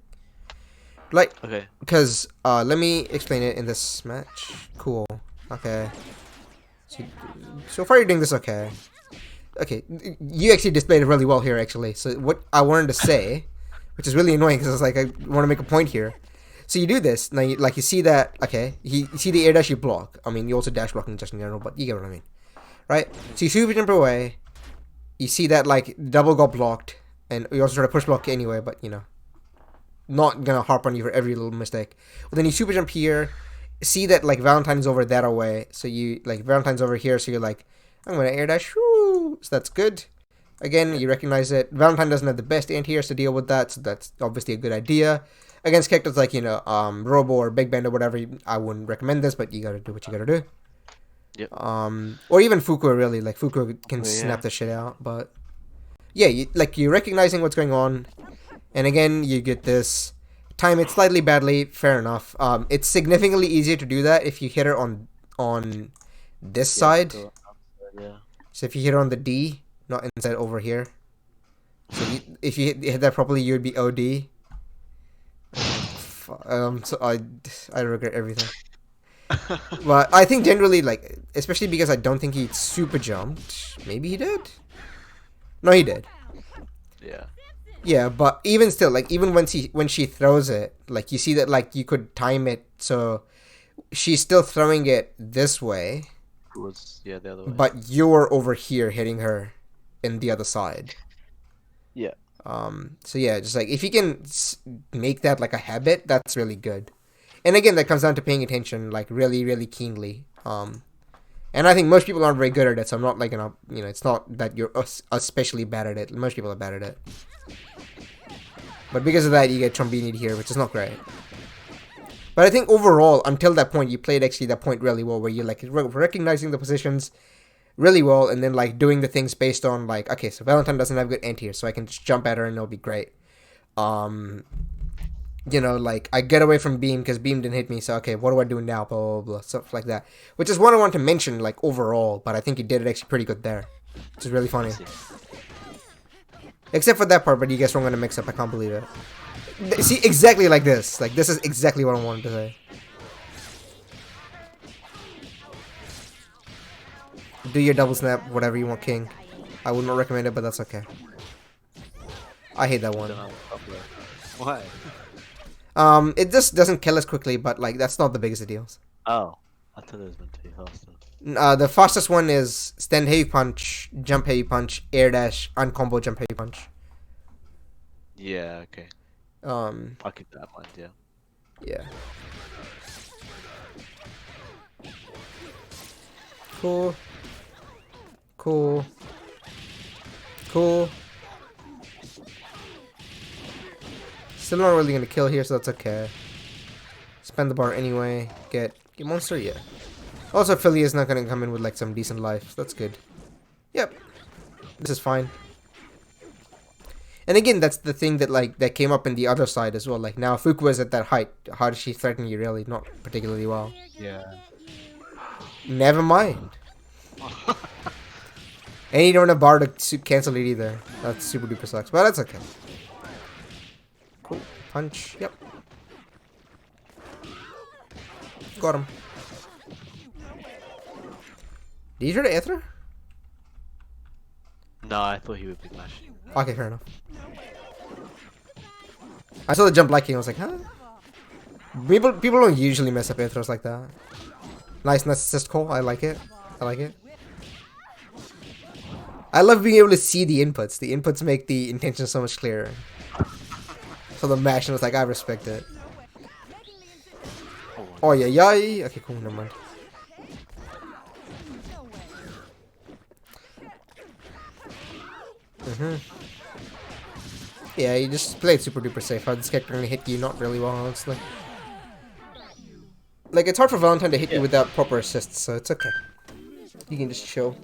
like okay, because let me explain it in this match. Cool. Okay. So far you're doing this okay. Okay, you actually displayed it really well here, actually. So what I wanted to say, which is really annoying because I was like, I want to make a point here. So you do this, now you see that, okay, you see the air dash you block. I mean, you also dash block in just in general, but you get what I mean. Right? So you super jump away, you see that, like, double got blocked, and you also try to push block anyway, but, not gonna harp on you for every little mistake. But then you super jump here, see that, like, Valentine's over that away, so you, like, Valentine's over here, so you're like, I'm gonna air dash, woo! So that's good. Again, you recognize it. Valentine doesn't have the best anti-airs to deal with that, so that's obviously a good idea. Against characters like, Robo or Big Band or whatever, I wouldn't recommend this, but you gotta do what you gotta do. yep, Or even Fuku, really. Like, Fuku can snap the shit out, but... Yeah, you're recognizing what's going on, and again, you get this... Time it slightly badly, fair enough. It's significantly easier to do that if you hit her on this side. yeah, So if you hit her on the D, not instead over here. So if you hit that properly, you would be OD. So I regret everything. But I think generally, like, especially because I don't think he super jumped. Maybe he did. No, he did. yeah, Yeah, but even still, like, even when she throws it, like, you see that, like, you could time it so she's still throwing it this way, the other way. but you're over here hitting her in the other side. Yeah, So yeah, just like if you can make that like a habit, that's really good. And again, that comes down to paying attention like really, really keenly. And I think most people aren't very good at it, so I'm not like it's not that you're especially bad at it. Most people are bad at it. But because of that, you get Trombini here, which is not great. But I think overall, until that point, you played actually that point really well, where you're like recognizing the positions really well, and then like doing the things based on like, okay, so Valentine doesn't have good anti-air, so I can just jump at her and it'll be great. Like I get away from Beam because Beam didn't hit me, so okay, what do I do now? Blah blah blah, stuff like that. Which is what I want to mention, like overall, but I think you did it actually pretty good there, which is really funny. Except for that part, but you guys were gonna mix up. I can't believe it. See, exactly like this. Like this is exactly what I wanted to say. Do your double snap, whatever you want, King. I would not recommend it, but that's okay. I hate that one. Why? It just doesn't kill as quickly, but like that's not the biggest of deals. Oh, I thought it was meant to be faster. The fastest one is stand heavy punch, jump heavy punch, air dash, uncombo jump heavy punch. Yeah, okay. I'll keep that in mind, yeah. Yeah. Cool. Cool. Cool. Still not really gonna kill here, so that's okay. Spend the bar anyway. Get monster, yeah. Also, Philly is not gonna come in with like some decent life. So that's good. Yep. This is fine. And again, that's the thing that like that came up in the other side as well. Like now, Fuku is at that height. How does she threaten you? Really, not particularly well. Yeah. Never mind. And you don't have bar to cancel it either. That's super duper sucks, but that's okay. Cool. Punch. Yep. Got him. Did you try to Aether? No, I thought he would be mashing. Okay, fair enough. I saw the jump liking. I was like, huh? People don't usually mess up Aethers like that. Nice assist call. I like it. I like it. I love being able to see the inputs. The inputs make the intention so much clearer. So the mashing was like, I respect it. Oh yeah, yeah. Okay, cool. Never mind. Yeah, you just played super duper safe. How this character gonna hit you not really well, honestly. Like it's hard for Valentine to hit you without proper assists, so it's okay. You can just chill.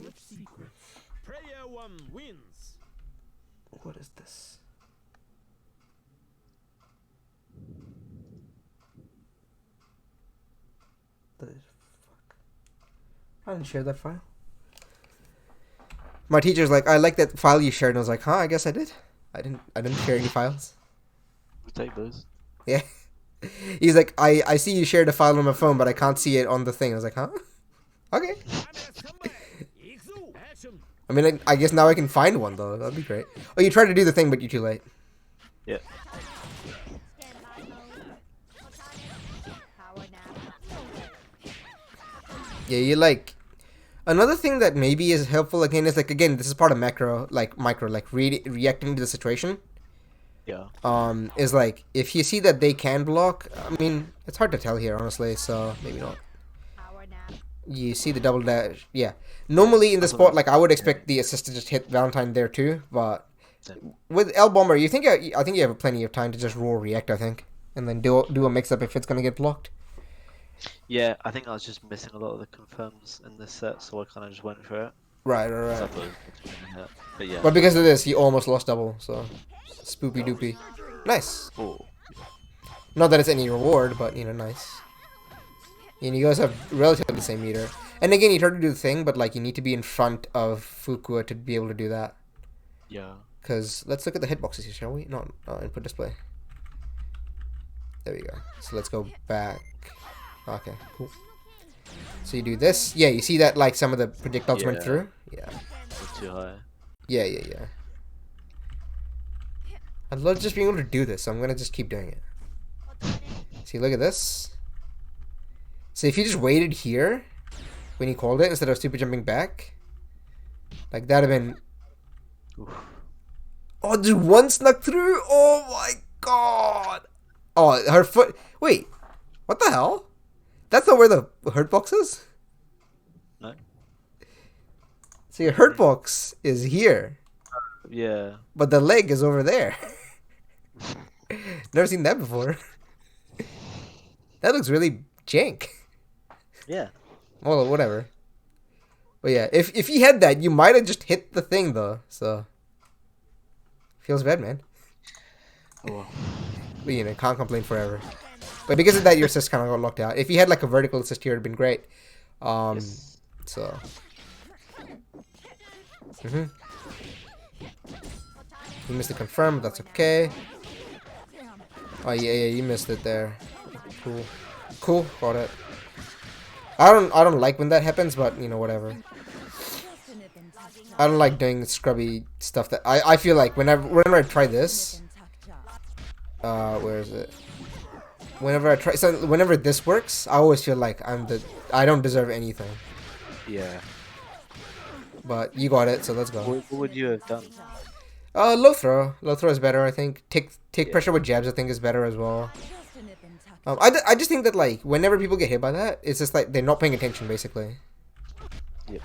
What is this? The fuck? I didn't share that file. My teacher's like, I like that file you shared, and I was like, huh? I guess I did. I didn't share any files. We'll take those. Yeah. He's like, I see you shared a file on my phone, but I can't see it on the thing. I was like, huh? Okay. I mean, I guess now I can find one, though. That'd be great. Oh, you tried to do the thing, but you're too late. Yeah. Yeah, you like... Another thing that maybe is helpful, again, is like, again, this is part of macro, like, micro, like, reacting to the situation. Yeah. Is like, if you see that they can block, I mean, it's hard to tell here, honestly, so maybe not. You see the double dash, yeah. Normally in the spot, like, I would expect the assist to just hit Valentine there too, but with L Bomber, I think you have plenty of time to just roll react, I think, and then do a mix up if it's gonna get blocked. Yeah, I think I was just missing a lot of the confirms in this set, so I kind of just went for it. Right. So I thought it was gonna hit. But yeah. But because of this, he almost lost double, so spoopy doopy. Nice. Oh. Not that it's any reward, but you know, nice. And you guys have relatively the same meter. And again, you try to do the thing, but like you need to be in front of Fukua to be able to do that. Yeah. Because let's look at the hitboxes here, shall we? No, input display. There we go. So let's go back. Okay, cool. So you do this. Yeah, you see that like some of the projectiles went through? Yeah. It's too high. Yeah. I'd love just being able to do this, so I'm gonna just keep doing it. See, look at this. So if you just waited here when he called it instead of super jumping back, like that'd have been. Oof. Oh, dude, one snuck through. Oh my god. Oh, her foot. Wait, what the hell? That's not where the hurt box is. No. So your hurt box is here. Yeah. But the leg is over there. Never seen that before. That looks really jank. Yeah. Well, whatever. But yeah, if he had that, you might have just hit the thing though. So feels bad, man. Oh. But you know, can't complain forever. But because of that, your assist kind of got locked out. If you had like a vertical assist here, it'd been great. Yes. So. You missed the confirm, but that's okay. Oh yeah, you missed it there. Cool, got it. I don't like when that happens, but you know, whatever. I don't like doing scrubby stuff that I feel like whenever I try this. Where is it? whenever I try, so whenever this works, I always feel like I don't deserve anything. Yeah. But you got it, so let's go. What would you have done? Low throw. Low throw is better, I think. Take Yeah. pressure with jabs, I think, is better as well. I just think that, like, whenever people get hit by that, it's just like they're not paying attention, basically. Yep.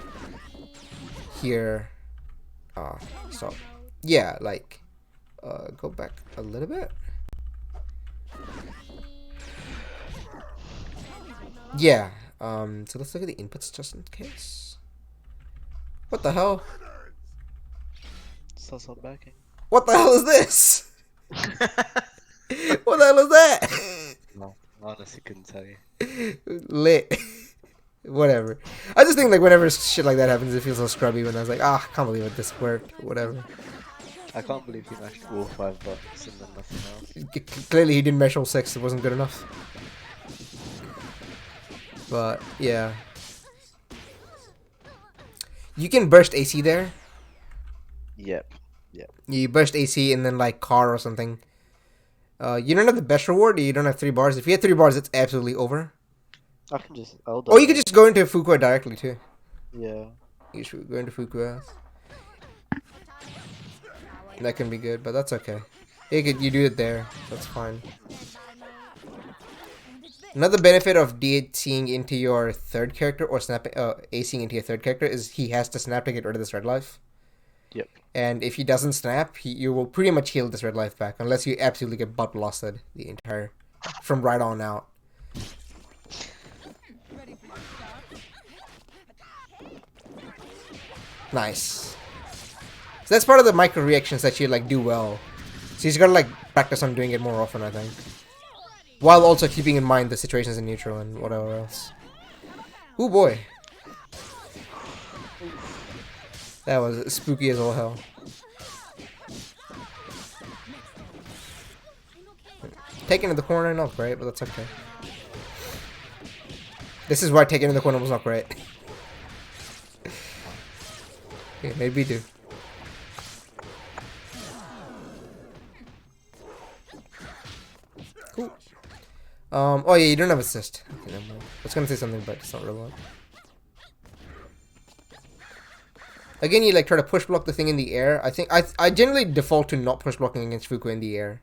Here. So. Yeah, like, go back a little bit. Yeah. So let's look at the inputs just in case. What the hell? Stop backing. What the hell is this? What the hell is that? No, honestly, couldn't tell you. Lit. Whatever. I just think, like, whenever shit like that happens, it feels so scrubby when I was like, I can't believe it, this worked. Whatever. I can't believe he mashed all 5 buttons and then nothing else. Clearly he didn't mesh all 6, it wasn't good enough. But, yeah. You can burst AC there. Yep. You burst AC and then, like, car or something. You don't have the best reward, you don't have 3 bars. If you had 3 bars, it's absolutely over. Or you could just go into Fukua directly, too. Yeah. You should go into Fukua. That can be good, but that's okay. You do it there. That's fine. Another benefit of DCing into your third character or ACing into your third character is he has to snap to get rid of this red life. Yep. And if he doesn't snap, you will pretty much heal this red life back unless you absolutely get butt blasted the entire from right on out. Nice. So that's part of the micro reactions that you like do well. So he's gotta like practice on doing it more often, I think. While also keeping in mind the situations in neutral and whatever else. Ooh boy. That was spooky as all hell. Taking to the corner, not great, but that's okay. This is why taking in the corner was not great. Okay, maybe do. Cool. Oh yeah, you don't have assist. Okay, never mind. I was gonna say something, but it's not relevant. Again, you like try to push block the thing in the air. I think I generally default to not push blocking against Fuku in the air.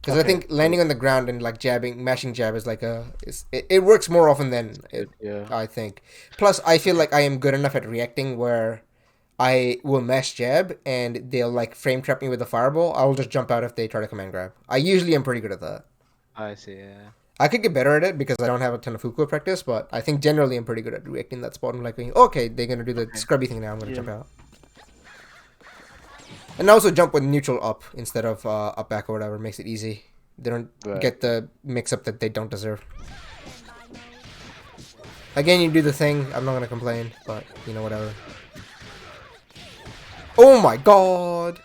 Because I think landing on the ground and like mashing jab is like it works more often than I think. Plus, I feel like I am good enough at reacting where I will mash jab and they'll like frame trap me with a fireball. I will just jump out if they try to command grab. I usually am pretty good at that. I see, yeah. I could get better at it because I don't have a ton of Fuku practice, but I think generally I'm pretty good at reacting that spot. I'm like, okay, they're gonna do the scrubby thing now. I'm gonna jump out. And also jump with neutral up instead of up back or whatever. Makes it easy. They don't get the mix-up that they don't deserve. Again, you do the thing. I'm not going to complain, but, you know, whatever. Oh my god!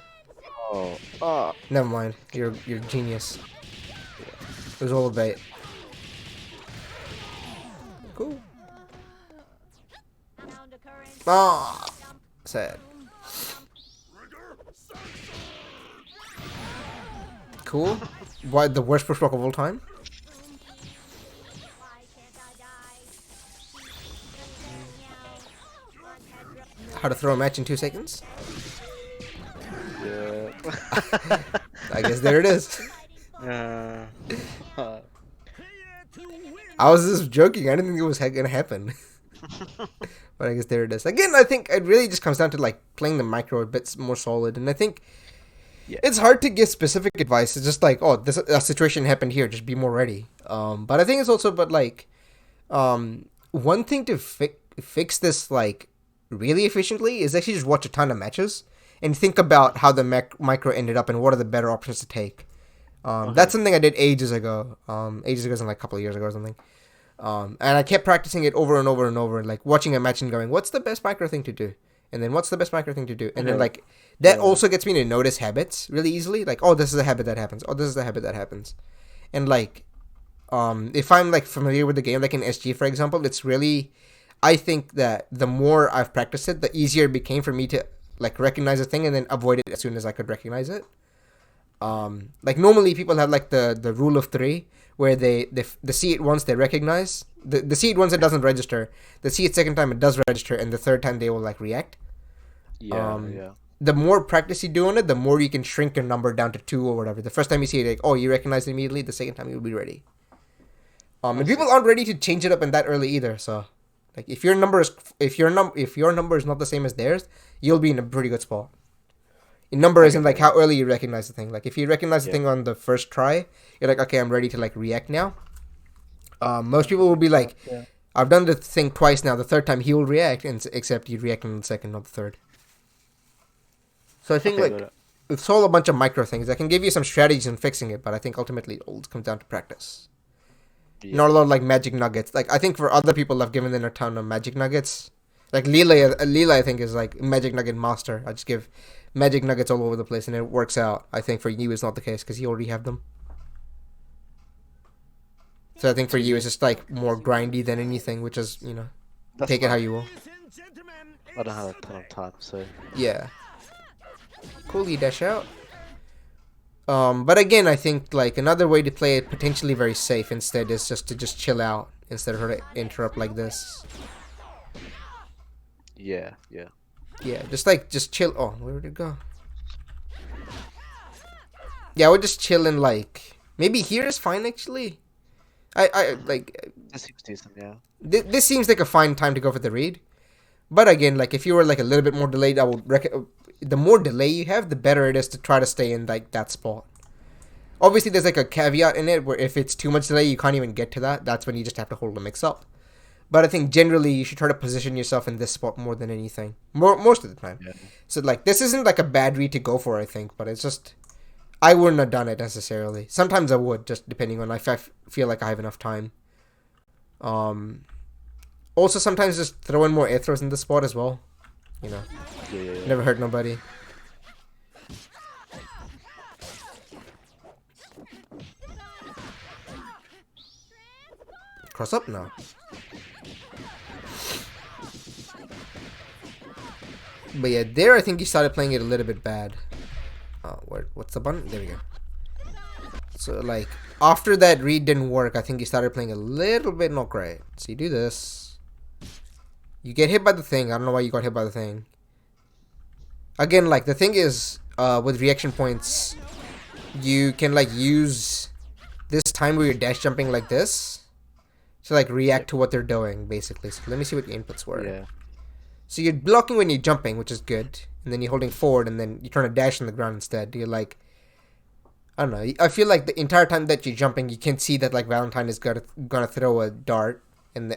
Oh. Never mind. You're genius. It was all a bait. Cool. Ah! Sad. Cool. Why the worst push block of all time? How to throw a match in 2 seconds? Yeah. I guess there it is. I was just joking. I didn't think it was gonna happen. But I guess there it is. Again, I think it really just comes down to like playing the micro a bit more solid, and I think it's hard to give specific advice. It's just like, oh, this situation happened here. Just be more ready. But I think it's also, one thing to fix this like really efficiently is actually just watch a ton of matches and think about how the micro ended up and what are the better options to take. That's something I did ages ago. Ages ago, like a couple of years ago or something. And I kept practicing it over and over and over, like watching a match and going, what's the best micro thing to do? And then what's the best micro thing to do? And then like that also gets me to notice habits really easily. Like, oh, this is a habit that happens. Oh, this is a habit that happens. And like, if I'm like familiar with the game, like in SG, for example, it's really, I think that the more I've practiced it, the easier it became for me to like recognize a thing and then avoid it as soon as I could recognize it. Like normally people have like the rule of 3, where they see it once, they recognize the see it once, it doesn't register. They see it second time, it does register, and the third time they will like react. Yeah, Um, yeah. the more practice you do on it, the more you can shrink your number down to 2 or whatever. The first time you see it, like, oh, you recognize it immediately. The second time you'll be ready. I And see. people aren't ready to change it up in that early either. So, like, if your number is not the same as theirs, you'll be in a pretty good spot. Your number I isn't get like that. how Yeah. early you recognize the thing. Like, if you recognize the Yeah. thing on the first try, you're like, okay, I'm ready to like react now. Most That people will makes be like, sense. Yeah. I've done the thing twice now. The third time he will react, and except you react on the second, not the third. So I think Okay, got like it. it's all a bunch of micro things. I can give you some strategies in fixing it, but I think ultimately it all comes down to practice. Yeah. Not a lot of like magic nuggets. Like I think for other people, I've given them a ton of magic nuggets. Like Leela, I think is like magic nugget master. I just give magic nuggets all over the place, and it works out. I think for you, it's not the case because you already have them. So I think for So you, you, it's just like more grindy than anything, which is that's take it how fine. you will. I don't have a ton of time, so Yeah, cool. You dash out. But again, I think like another way to play it potentially very safe instead is just to just chill out instead of trying to interrupt like this. yeah, yeah. Yeah, just chill. Oh, where did it go? Yeah, I would just chill and like maybe here is fine actually. I like This seems decent. Yeah. this seems like a fine time to go for the read. But again, like if you were like a little bit more delayed, I would the more delay you have, the better it is to try to stay in like that spot. Obviously, there's like a caveat in it where if it's too much delay, you can't even get to that. That's when you just have to hold the mix up. But I think generally you should try to position yourself in this spot more than anything. Most of the time. Yeah. So like this isn't like a bad read to go for, I think, but it's just I wouldn't have done it necessarily. Sometimes I would, just depending on if I feel like I have enough time. Um, Also sometimes just throw in more air throws in the spot as well. You know, Yeah, yeah, yeah. never hurt nobody. Cross up now. But yeah, there I think he started playing it a little bit bad. What's the button? There we go. So like after that read didn't work, I think he started playing a little bit not great. So you do this. You get hit by the thing. I don't know why you got hit by the thing. Again, like the thing is, with reaction points, you can like use this time where you're dash jumping like this to like react to what they're doing, basically. So let me see what the inputs were. Yeah. So you're blocking when you're jumping, which is good, and then you're holding forward, and then you're trying to dash on the ground instead. You're like, I don't know. I feel like the entire time that you're jumping, you can see that like Valentine is gonna throw a dart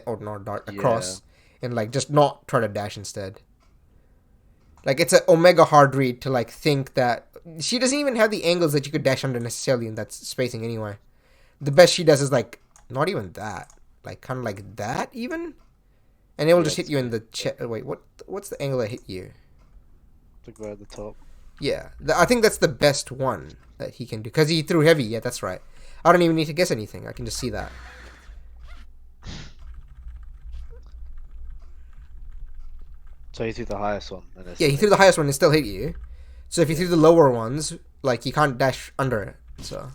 or not dart, a Yeah. cross, and like just not try to dash instead. Like it's an omega hard read to like think that she doesn't even have the angles that you could dash under necessarily in that spacing anyway. The best she does is like not even that, like kind of like that even, and it will Yeah, just hit it's you in the chest. Wait, what's the angle that hit you? Like right at the top. Yeah, I think that's the best one that he can do because he threw heavy. Yeah, that's right. I don't even need to guess anything. I can just see that. So he threw the highest one, and Yeah, he threw the highest one and still hit you. So if you threw the lower ones, like you can't dash under it. So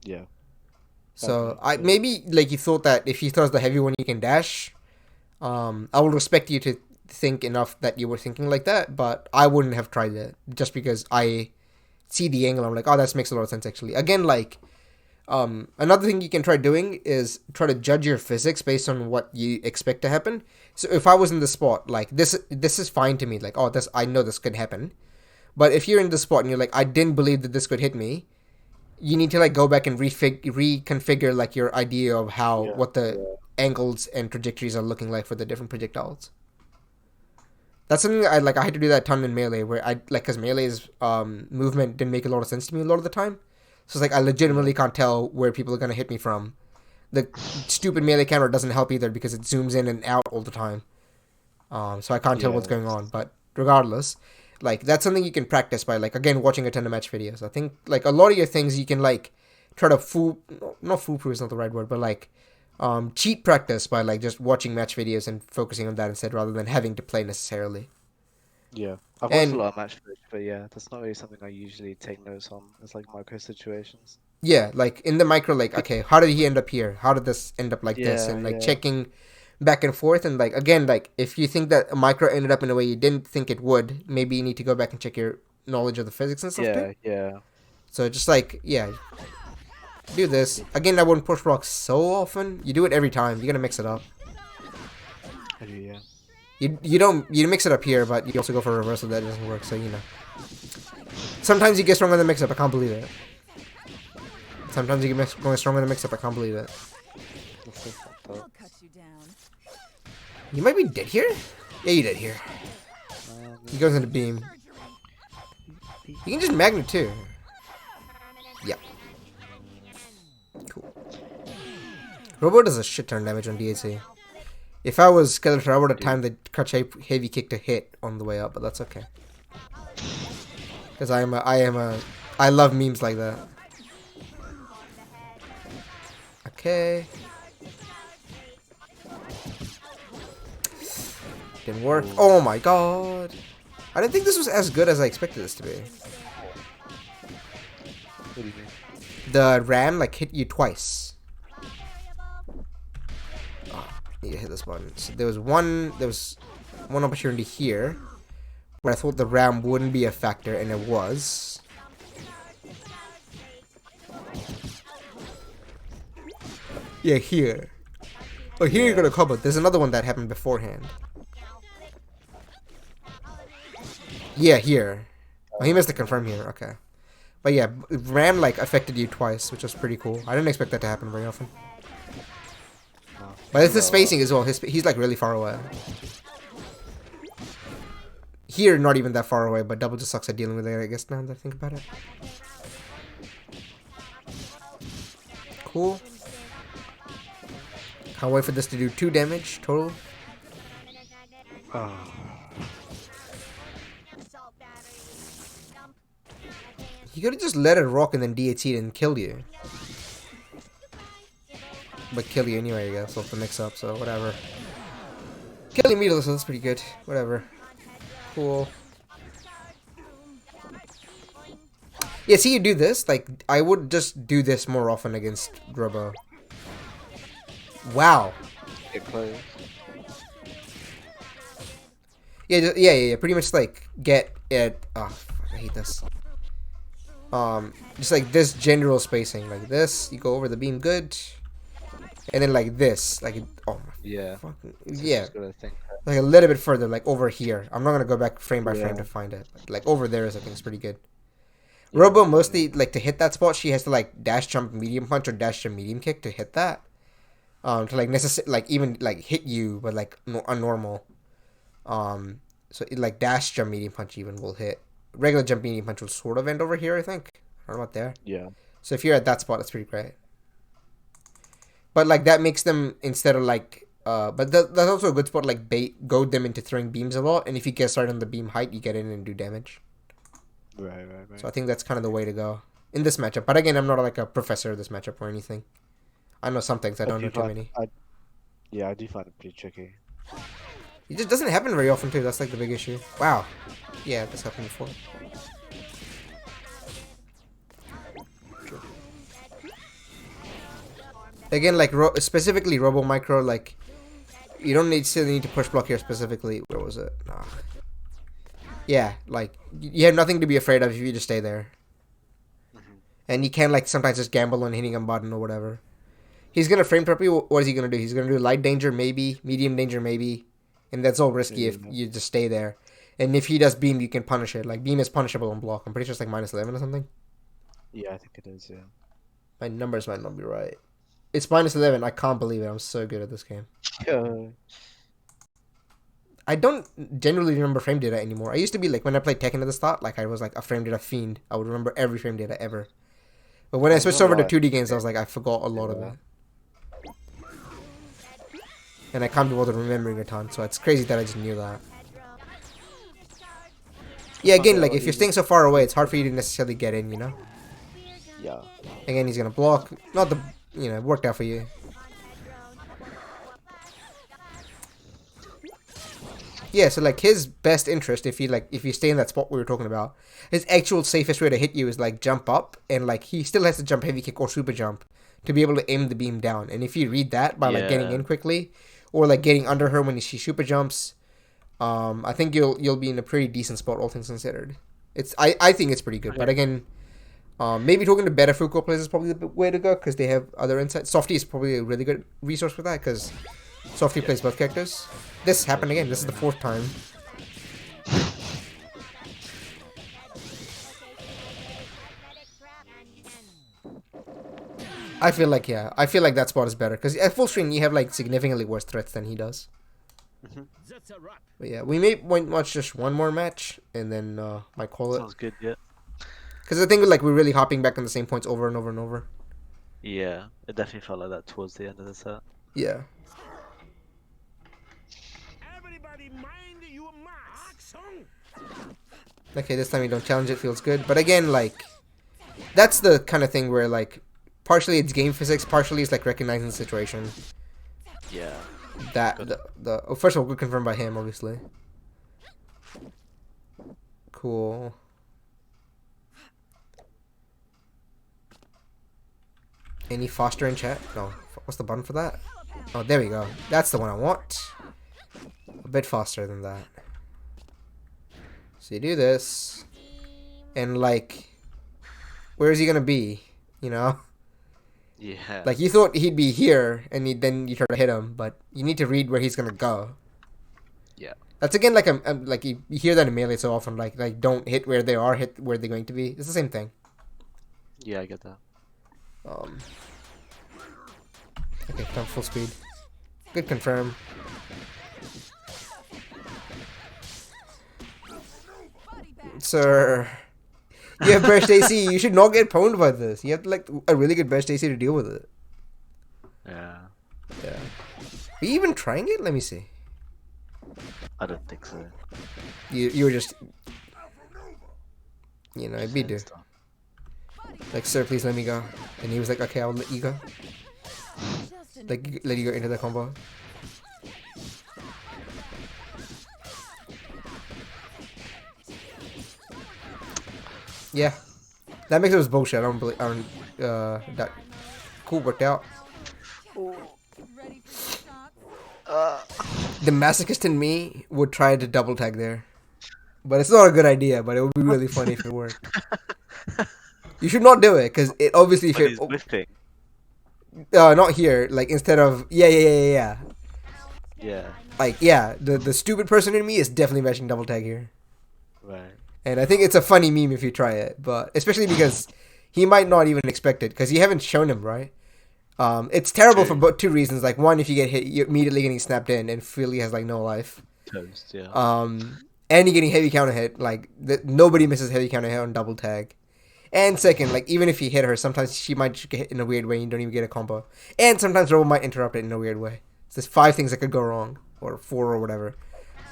Yeah. so Okay, I so- maybe like you thought that if he throws the heavy one you can dash. I will respect you to think enough that you were thinking like that, but I wouldn't have tried it just because I see the angle. I'm like, oh, that makes a lot of sense actually. Again, like another thing you can try doing is try to judge your physics based on what you expect to happen. So if I was in the spot, like this is fine to me. Like, oh, this I know this could happen. But if you're in the spot and you're like, I didn't believe that this could hit me, you need to like go back and reconfigure like your idea of how Yeah. what the angles and trajectories are looking like for the different projectiles. That's something I like. I had to do that ton in melee, where I like because melee's movement didn't make a lot of sense to me a lot of the time. So it's like I legitimately can't tell where people are gonna hit me from. The stupid melee camera doesn't help either because it zooms in and out all the time. So I can't tell Yeah. what's going on. But regardless, like that's something you can practice by like again watching a ton of match videos. I think like a lot of your things you can like try to not foolproof is not the right word, but like cheat practice by like just watching match videos and focusing on that instead rather than having to play necessarily. Yeah. I've watched a And lot of match footage, but yeah, that's not really something I usually take notes on. It's like micro situations. Yeah, like in the micro, like, okay, how did he end up here? How did this end up like this? Yeah, And like yeah, checking back and forth. And like, again, like if you think that a micro ended up in a way you didn't think it would, maybe you need to go back and check your knowledge of the physics and stuff too. yeah, yeah. So just like, yeah, do this. Again, I wouldn't push block so often. You do it every time. You're gonna mix it up. I do, yeah. You mix it up here, but you also go for a reversal that doesn't work, so you know. Sometimes you get stronger than the mix up, I can't believe it. Sometimes you get going stronger than the mix up, I can't believe it. That's so fucked up. You might be dead here? Yeah, you dead here. He goes into beam. You can just magnet too. Yeah. Cool. Robo does a shit ton of damage on DAC. If I was Sceliter, I would have timed the crutch heavy kick to hit on the way up, but that's okay. Because I love memes like that. Okay. Didn't work. Oh my god. I didn't think this was as good as I expected this to be. What do you mean? The ram like hit you twice. Oh, need to hit this button. So there was one opportunity here where I thought the ram wouldn't be a factor, and it was. Yeah, here. Oh, here you're gonna combo. There's another one that happened beforehand. Yeah, here. Oh, he missed the confirm here. Okay. But yeah, ram like affected you twice, which was pretty cool. I didn't expect that to happen very often. No. But it's the spacing as well. He's like really far away. Here, not even that far away, but double just sucks at dealing with it, I guess, now that I think about it. Cool. Can't wait for this to do 2 damage total. Oh. You could've just let it rock and then DAT it and kill you. But kill you anyway, I guess, off the mix-up, so whatever. Kill you immediately, so that's pretty good. Whatever. Cool. Yeah, see, you do this, like, I would just do this more often against Grubbo. Wow. Get close. Yeah, pretty much, like, get it, oh, fuck, I hate this. Just like this general spacing, like this, you go over the beam good, and then like this, like, oh my Yeah. fucking, So yeah, just gotta think. like a little bit further, like over here. I'm not gonna go back frame by frame Yeah. to find it, but like over there is, I think, it's pretty good. Robo mostly, like, to hit that spot, she has to like dash jump medium punch or dash jump medium kick to hit that, to like like even like hit you, but like a normal, so it, like dash jump medium punch even will hit. Regular jump medium punch will sort of end over here, I think. I don't know about there. Yeah. So if you're at that spot, that's pretty great. But like that makes them, instead of like, but that's also a good spot, like goad them into throwing beams a lot. And if you get started on the beam height, you get in and do damage. Right. So I think that's kind of the way to go in this matchup. But again, I'm not like a professor of this matchup or anything. I know some things, I don't know too many. Yeah, I do find it pretty tricky. It just doesn't happen very often too. That's like the big issue. Wow. Yeah, this happened before. Again, like specifically Robo Micro, like you don't still need to push block here specifically. Where was it? Nah. Yeah, like you have nothing to be afraid of if you just stay there. And you can like sometimes just gamble on hitting a button or whatever. He's gonna frame trap you. What is he gonna do? He's gonna do light danger maybe, medium danger maybe, and that's all risky if you just stay there. And if he does beam, you can punish it. Like beam is punishable on block. I'm pretty sure it's like -11 or something. Yeah, I think it is. Yeah. My numbers might not be right. It's -11. I can't believe it. I'm so good at this game. Yeah. I don't generally remember frame data anymore. I used to be like when I played Tekken at the start, like I was like a frame data fiend. I would remember every frame data ever. But when I switched over to 2D games, I was like, I forgot a lot of it. And I can't be bothered remembering a ton, so it's crazy that I just knew that. Yeah, again, like if you're staying so far away, it's hard for you to necessarily get in, you know? Yeah. Again, he's gonna block. Not the, it worked out for you. Yeah, so like his best interest, if you stay in that spot we were talking about, his actual safest way to hit you is like jump up, and like he still has to jump heavy kick or super jump to be able to aim the beam down. And if you read that by like getting Yeah. in quickly, or like getting under her when she super jumps, I think you'll be in a pretty decent spot, all things considered. I think it's pretty good, but Okay. again, maybe talking to better Fuko players is probably the way to go because they have other insights. Softy is probably a really good resource for that because Softy plays both characters. This happened again. This is the fourth time. I feel like that spot is better because at full screen you have like significantly worse threats than he does. Hmm. But yeah, we may watch just one more match and then might call it Sounds good. Yeah. because I think like we're really hopping back on the same points over and over and over. Yeah. It definitely felt like that towards the end of the set. Yeah. Everybody mind your marks. Okay, this time you don't challenge it, feels good. But again, like that's the kind of thing where like partially it's game physics, partially it's like recognizing the situation. Yeah. That first of all, good confirmed by him, obviously. Cool. Any faster in chat? No. What's the button for that? Oh, there we go. That's the one I want. A bit faster than that. So you do this, and like, where is he gonna be? You know, Yeah. like you thought he'd be here, and then you try to hit him, but you need to read where he's gonna go. Yeah. That's again like like you hear that in Melee so often, like don't hit where they are, hit where they're going to be. It's the same thing. Yeah, I get that. Okay, come full speed. Good confirm. Sir, you have best AC. You should not get pwned by this. You have like a really good best AC to deal with it. Yeah. Yeah. Are you even trying it? Let me see. I don't think so. You were just, you know, be do. Stuff. Like, sir, please let me go. And he was like, okay, I'll let you go. Like, let you go into the combo. Yeah. That makes it was bullshit. I don't believe. That cool worked out. The masochist in me would try to double tag there. But it's not a good idea, but it would be really funny if it worked. You should not do it, because it obviously But he's whiffing. not here, like instead of yeah. Yeah. Like the stupid person in me is definitely matching double tag here. Right. And I think it's a funny meme if you try it, but especially because he might not even expect it, because you haven't shown him, right? It's terrible for both two reasons. Like, one, if you get hit, you're immediately getting snapped in, and Freely has like no life. Toast. Yeah. And you're getting heavy counter hit. Like, nobody misses heavy counter hit on double tag. And second, like, even if you hit her, sometimes she might just get hit in a weird way and you don't even get a combo. And sometimes Robo might interrupt it in a weird way. So there's 5 things that could go wrong, or 4 or whatever.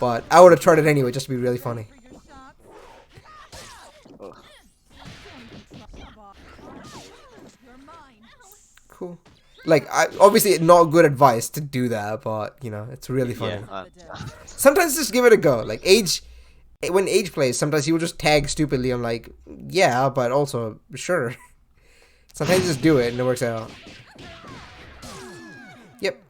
But I would have tried it anyway, just to be really funny. Ugh. Cool. Like, obviously not good advice to do that, but, you know, it's really funny. Yeah. Sometimes just give it a go. Like, when Age plays, sometimes he will just tag stupidly. I'm like, yeah, but also, sure. Sometimes just do it and it works out. Yep.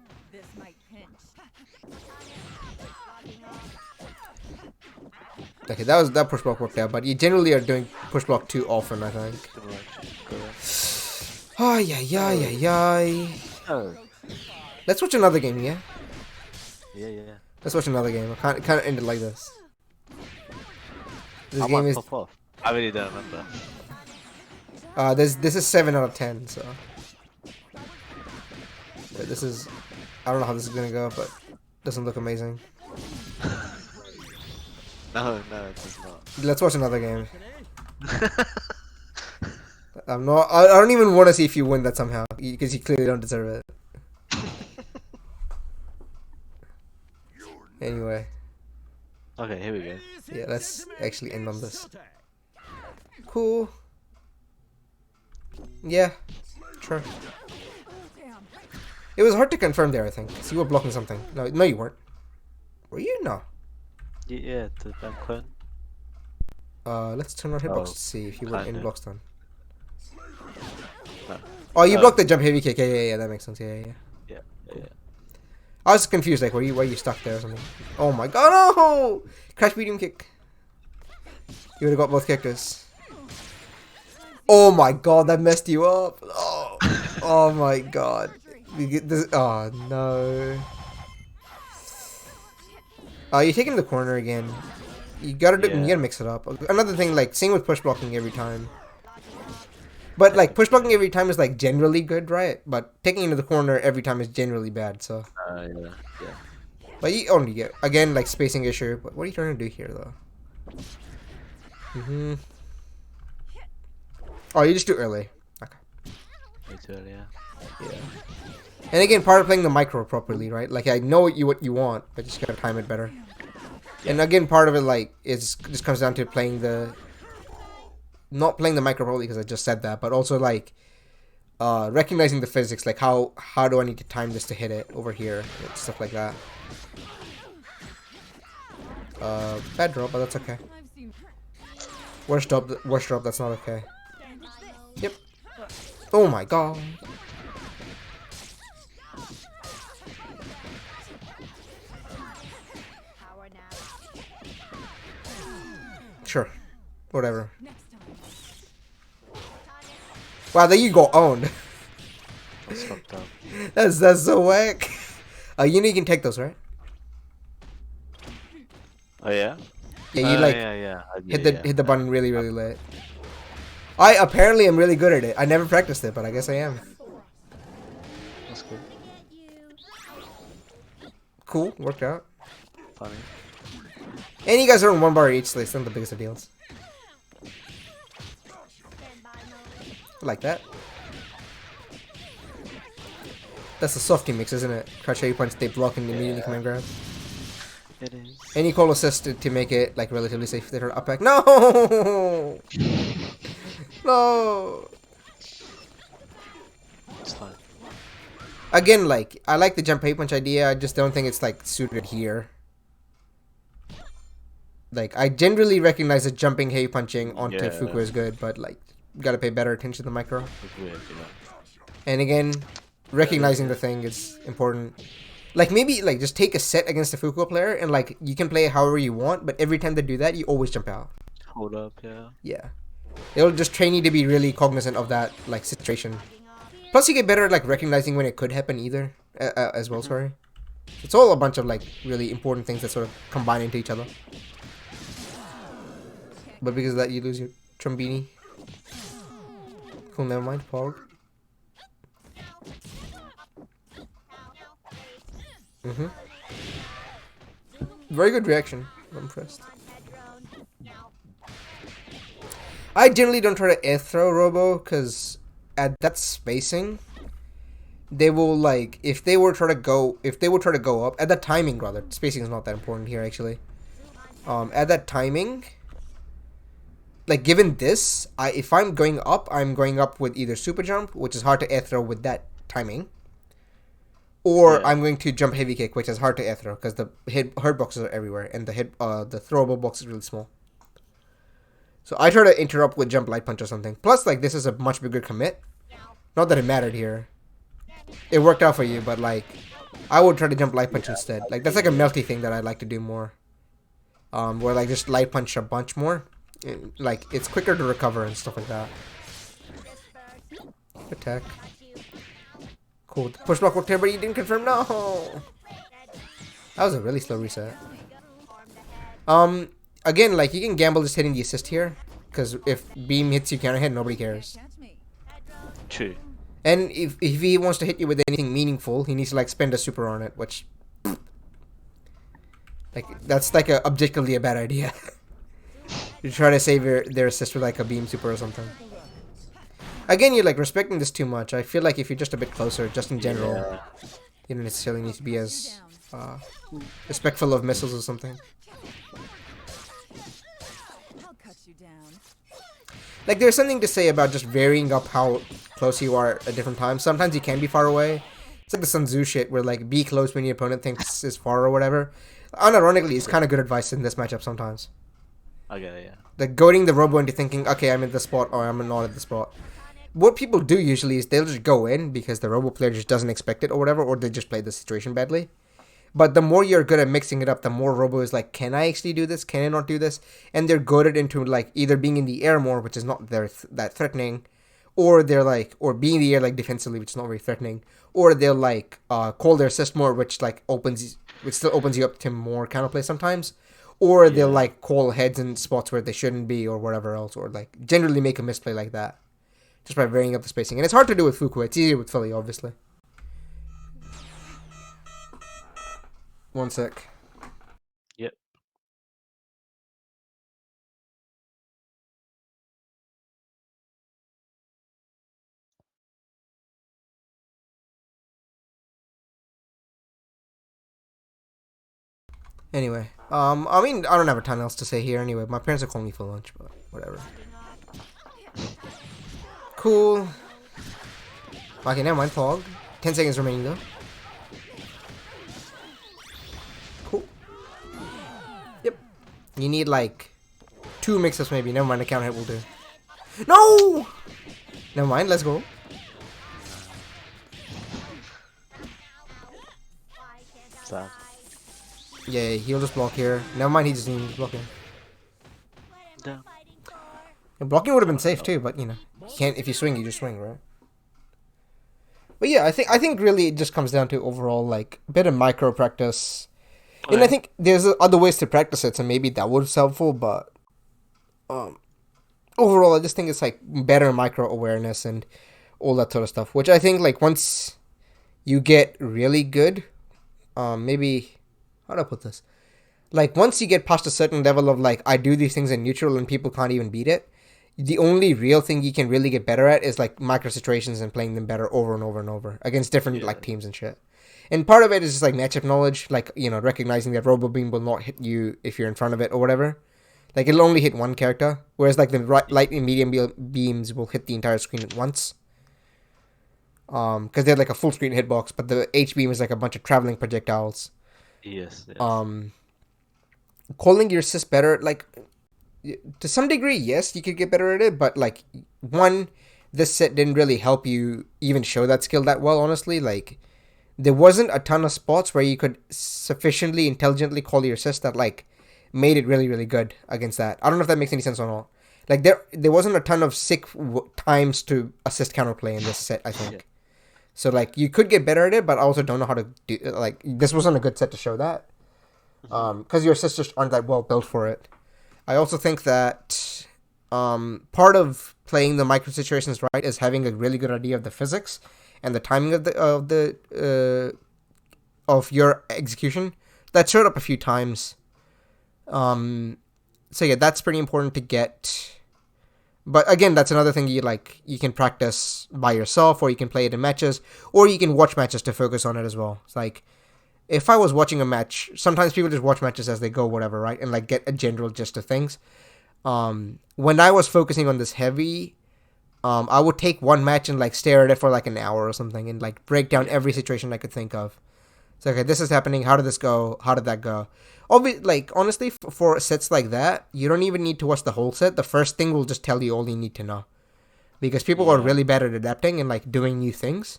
Okay, that push block worked out, but you generally are doing push block too often, I think. Ay. Oh. Let's watch another game, yeah? Yeah. Let's watch another game. I can't end it like this. This I game might is pop off. I really don't remember. this is 7 out of 10, so yeah, this is, I don't know how this is gonna go, but doesn't look amazing. No, it does not. Let's watch another game. I don't even want to see if you win that somehow, because you clearly don't deserve it. Anyway, Okay, here we go. yeah, let's actually end on this. Cool. Yeah, sure. It was hard to confirm there, I think. 'Cause you were blocking something. No, you weren't. Were you? No. Yeah, the bank clone. Let's turn on hitbox Oh, to see if you want any kinda. blocks done. No. Oh, you Oh. blocked the jump heavy kick. Yeah, that makes sense. Yeah. Yeah, yeah. I was confused, like, were you stuck there or something? Oh my god, no! Crash medium kick. You would have got both kickers. Oh my god, that messed you up. Oh my god. You get this. Oh no. You're taking the corner again. You gotta mix it up. Another thing, like, same with push blocking every time. But like push blocking every time is like generally good, right? But taking into the corner every time is generally bad. So. Yeah. But you only get again like spacing issue. But what are you trying to do here though? Oh, you just do early. Okay. Way too early, yeah. Yeah. And again, part of playing the micro properly, right? Like I know what you want, but just gotta time it better. And again, part of it like is just comes down to playing the. Not playing the micro properly because I just said that, but also like recognizing the physics, like how do I need to time this to hit it over here, and stuff like that. Bad drop, but that's okay. Worst drop, that's not okay. Yep. Oh my god. Sure. Whatever. Wow, there you go owned. That's fucked up. That's so whack. You know you can take those, right? Oh yeah? Yeah, you like yeah. hit the button really late. I apparently am really good at it. I never practiced it, but I guess I am. That's cool. Cool, worked out. Funny. And you guys are on 1 bar each, so it's not the biggest of deals. I like that. That's a softy mix, isn't it? Crouch heavy punch, stay block, and immediately command grab. It is. Any call assist to make it like relatively safe. They try to up back. No! No! It's fine. Again, like, I like the jump heavy punch idea, I just don't think it's like suited here. Like, I generally recognize that jumping heavy punching onto Fuku is good, but like, you gotta pay better attention to the micro. It's weird, you know. And again, recognizing the thing is important. Like, maybe, like, just take a set against a Fuku player, and, like, you can play however you want, but every time they do that, you always jump out. Hold up, yeah. Yeah. It'll just train you to be really cognizant of that, like, situation. Plus, you get better at, like, recognizing when it could happen either, as well, sorry. It's all a bunch of, like, really important things that sort of combine into each other. But because of that, you lose your Trombini. Cool, never mind, Pog. Very good reaction. I'm impressed. I generally don't try to air throw Robo, because at that spacing, they will like if they were try to go up at that timing rather. Spacing is not that important here actually. At that timing, like given this, if I'm going up with either super jump, which is hard to air throw with that timing. Or I'm going to jump heavy kick, which is hard to air throw because the hurt boxes are everywhere and the throwable box is really small. So I try to interrupt with jump light punch or something. Plus, like this is a much bigger commit. Not that it mattered here. It worked out for you, but like I would try to jump light punch instead. Like that's like a melty thing that I like to do more. Where like just light punch a bunch more. Like it's quicker to recover and stuff like that. Attack. Cool. The push block worked here, but you didn't confirm. No. That was a really slow reset. Again, like you can gamble just hitting the assist here, because if beam hits you counter hit, nobody cares. True. And if he wants to hit you with anything meaningful, he needs to like spend a super on it, which like that's like objectively a bad idea. You try to save their assist with like a beam super or something. Again, you're like respecting this too much. I feel like if you're just a bit closer, just in general, you don't necessarily need to be as respectful of missiles or something. Like there's something to say about just varying up how close you are at different times. Sometimes you can be far away. It's like the Sun Tzu shit where like be close when your opponent thinks is far or whatever. unironically, it's kind of good advice in this matchup sometimes. I get it, yeah. The goading the robo into thinking, okay, I'm in this spot or I'm not at the spot. What people do usually is they'll just go in because the robo player just doesn't expect it or whatever, or they just play the situation badly. But the more you're good at mixing it up, the more robo is like, can I actually do this? Can I not do this? And they're goaded into like either being in the air more, which is not that threatening, or they're like, or being in the air like defensively, which is not very threatening, or they'll like call their assist more, which still opens you up to more counterplay sometimes, or they'll like call heads in spots where they shouldn't be or whatever else, or like generally make a misplay like that, just by varying up the spacing. And it's hard to do with Fuku. It's easier with Philly, obviously. One sec. Yep. Anyway, I mean, I don't have a ton else to say here. Anyway, my parents are calling me for lunch, but whatever. Cool. Okay, never mind. Fog. 10 seconds remaining though. Cool. Yep. You need like 2 mix-ups maybe. Never mind. The counter hit will do. No. Never mind. Let's go. Sad. Yeah, he'll just block here. Never mind. He just needs to block here. Yeah. And blocking would have been safe too, but you know, you can't. If you swing, you just swing, right? But yeah, I think really it just comes down to overall like a bit of micro practice, and I think there's other ways to practice it, so maybe that was helpful. But overall, I just think it's like better micro awareness and all that sort of stuff. Which I think like once you get really good, maybe how do I put this? Like once you get past a certain level of like I do these things in neutral and people can't even beat it. The only real thing you can really get better at is like micro situations and playing them better over and over and over against different like teams and shit. And part of it is just like matchup knowledge, like you know recognizing that Robo Beam will not hit you if you're in front of it or whatever. Like it'll only hit one character, whereas like the light and medium beams will hit the entire screen at once. Because they're like a full screen hitbox, but the H beam is like a bunch of traveling projectiles. Yes. Calling your assist better, like. To some degree, yes, you could get better at it, but like this set didn't really help you even show that skill that well, honestly. Like there wasn't a ton of spots where you could sufficiently intelligently call your assist that like made it really, really good against that. I don't know if that makes any sense or not. Like there wasn't a ton of sick times to assist counterplay in this set, I think. Yeah. So like you could get better at it, but I also don't know how to do like this wasn't a good set to show that. Because your assists just aren't that well built for it. I also think that part of playing the micro situations right is having a really good idea of the physics and the timing of your execution. That showed up a few times. So yeah, that's pretty important to get. But again, that's another thing you can practice by yourself, or you can play it in matches, or you can watch matches to focus on it as well. It's like, if I was watching a match, sometimes people just watch matches as they go, whatever, right? And like get a general gist of things. When I was focusing on this heavy, I would take one match and like stare at it for like an hour or something and like break down every situation I could think of. So okay, this is happening. How did this go? How did that go? Like honestly, for sets like that, you don't even need to watch the whole set. The first thing will just tell you all you need to know, because people are really bad at adapting and like doing new things.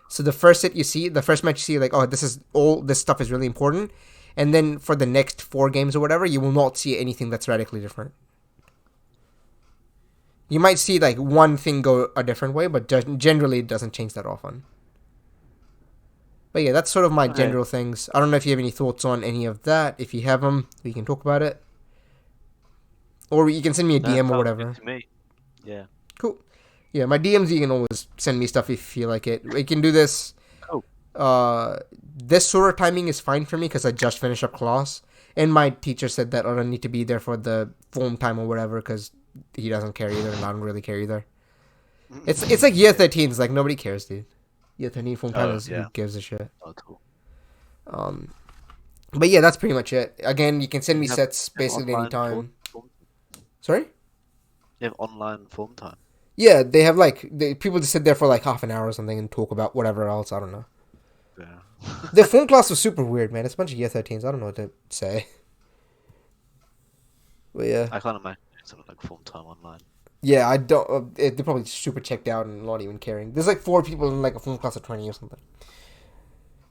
So the first match you see, like, oh, this stuff is really important, and then for the next 4 games or whatever, you will not see anything that's radically different. You might see like one thing go a different way, but generally it doesn't change that often. But yeah, that's sort of my general things. I don't know if you have any thoughts on any of that. If you have them, we can talk about it. Or you can send me a DM or whatever. To me. Yeah. Cool. Yeah, my DMs, you can always send me stuff if you feel like it. We can do this. Oh. This sort of timing is fine for me because I just finished up class. And my teacher said that I don't need to be there for the form time or whatever because he doesn't care either and I don't really care either. It's like year 13. It's like nobody cares, dude. Year 13 form time is who gives a shit. Oh, cool. But yeah, that's pretty much it. Again, you can send me sets basically anytime. Sorry? You have online form time? Yeah, they have people just sit there for like half an hour or something and talk about whatever else. I don't know. Yeah. The phone class was super weird, man. It's a bunch of year 13s. I don't know what to say. But yeah. I can't imagine doing something like full time online. Yeah, I don't. They're probably super checked out and not even caring. There's like 4 people in like a phone class of 20 or something.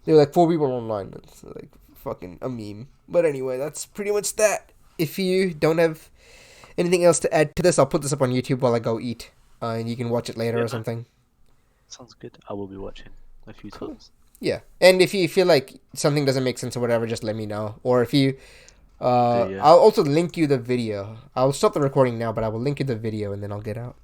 There were like 4 people online. It's like fucking a meme. But anyway, that's pretty much that. If you don't have anything else to add to this, I'll put this up on YouTube while I go eat. And you can watch it later or something. Sounds good. I will be watching a few times. Yeah. And if you feel like something doesn't make sense or whatever, just let me know. Or if you... Yeah. I'll also link you the video. I'll stop the recording now, but I will link you the video and then I'll get out.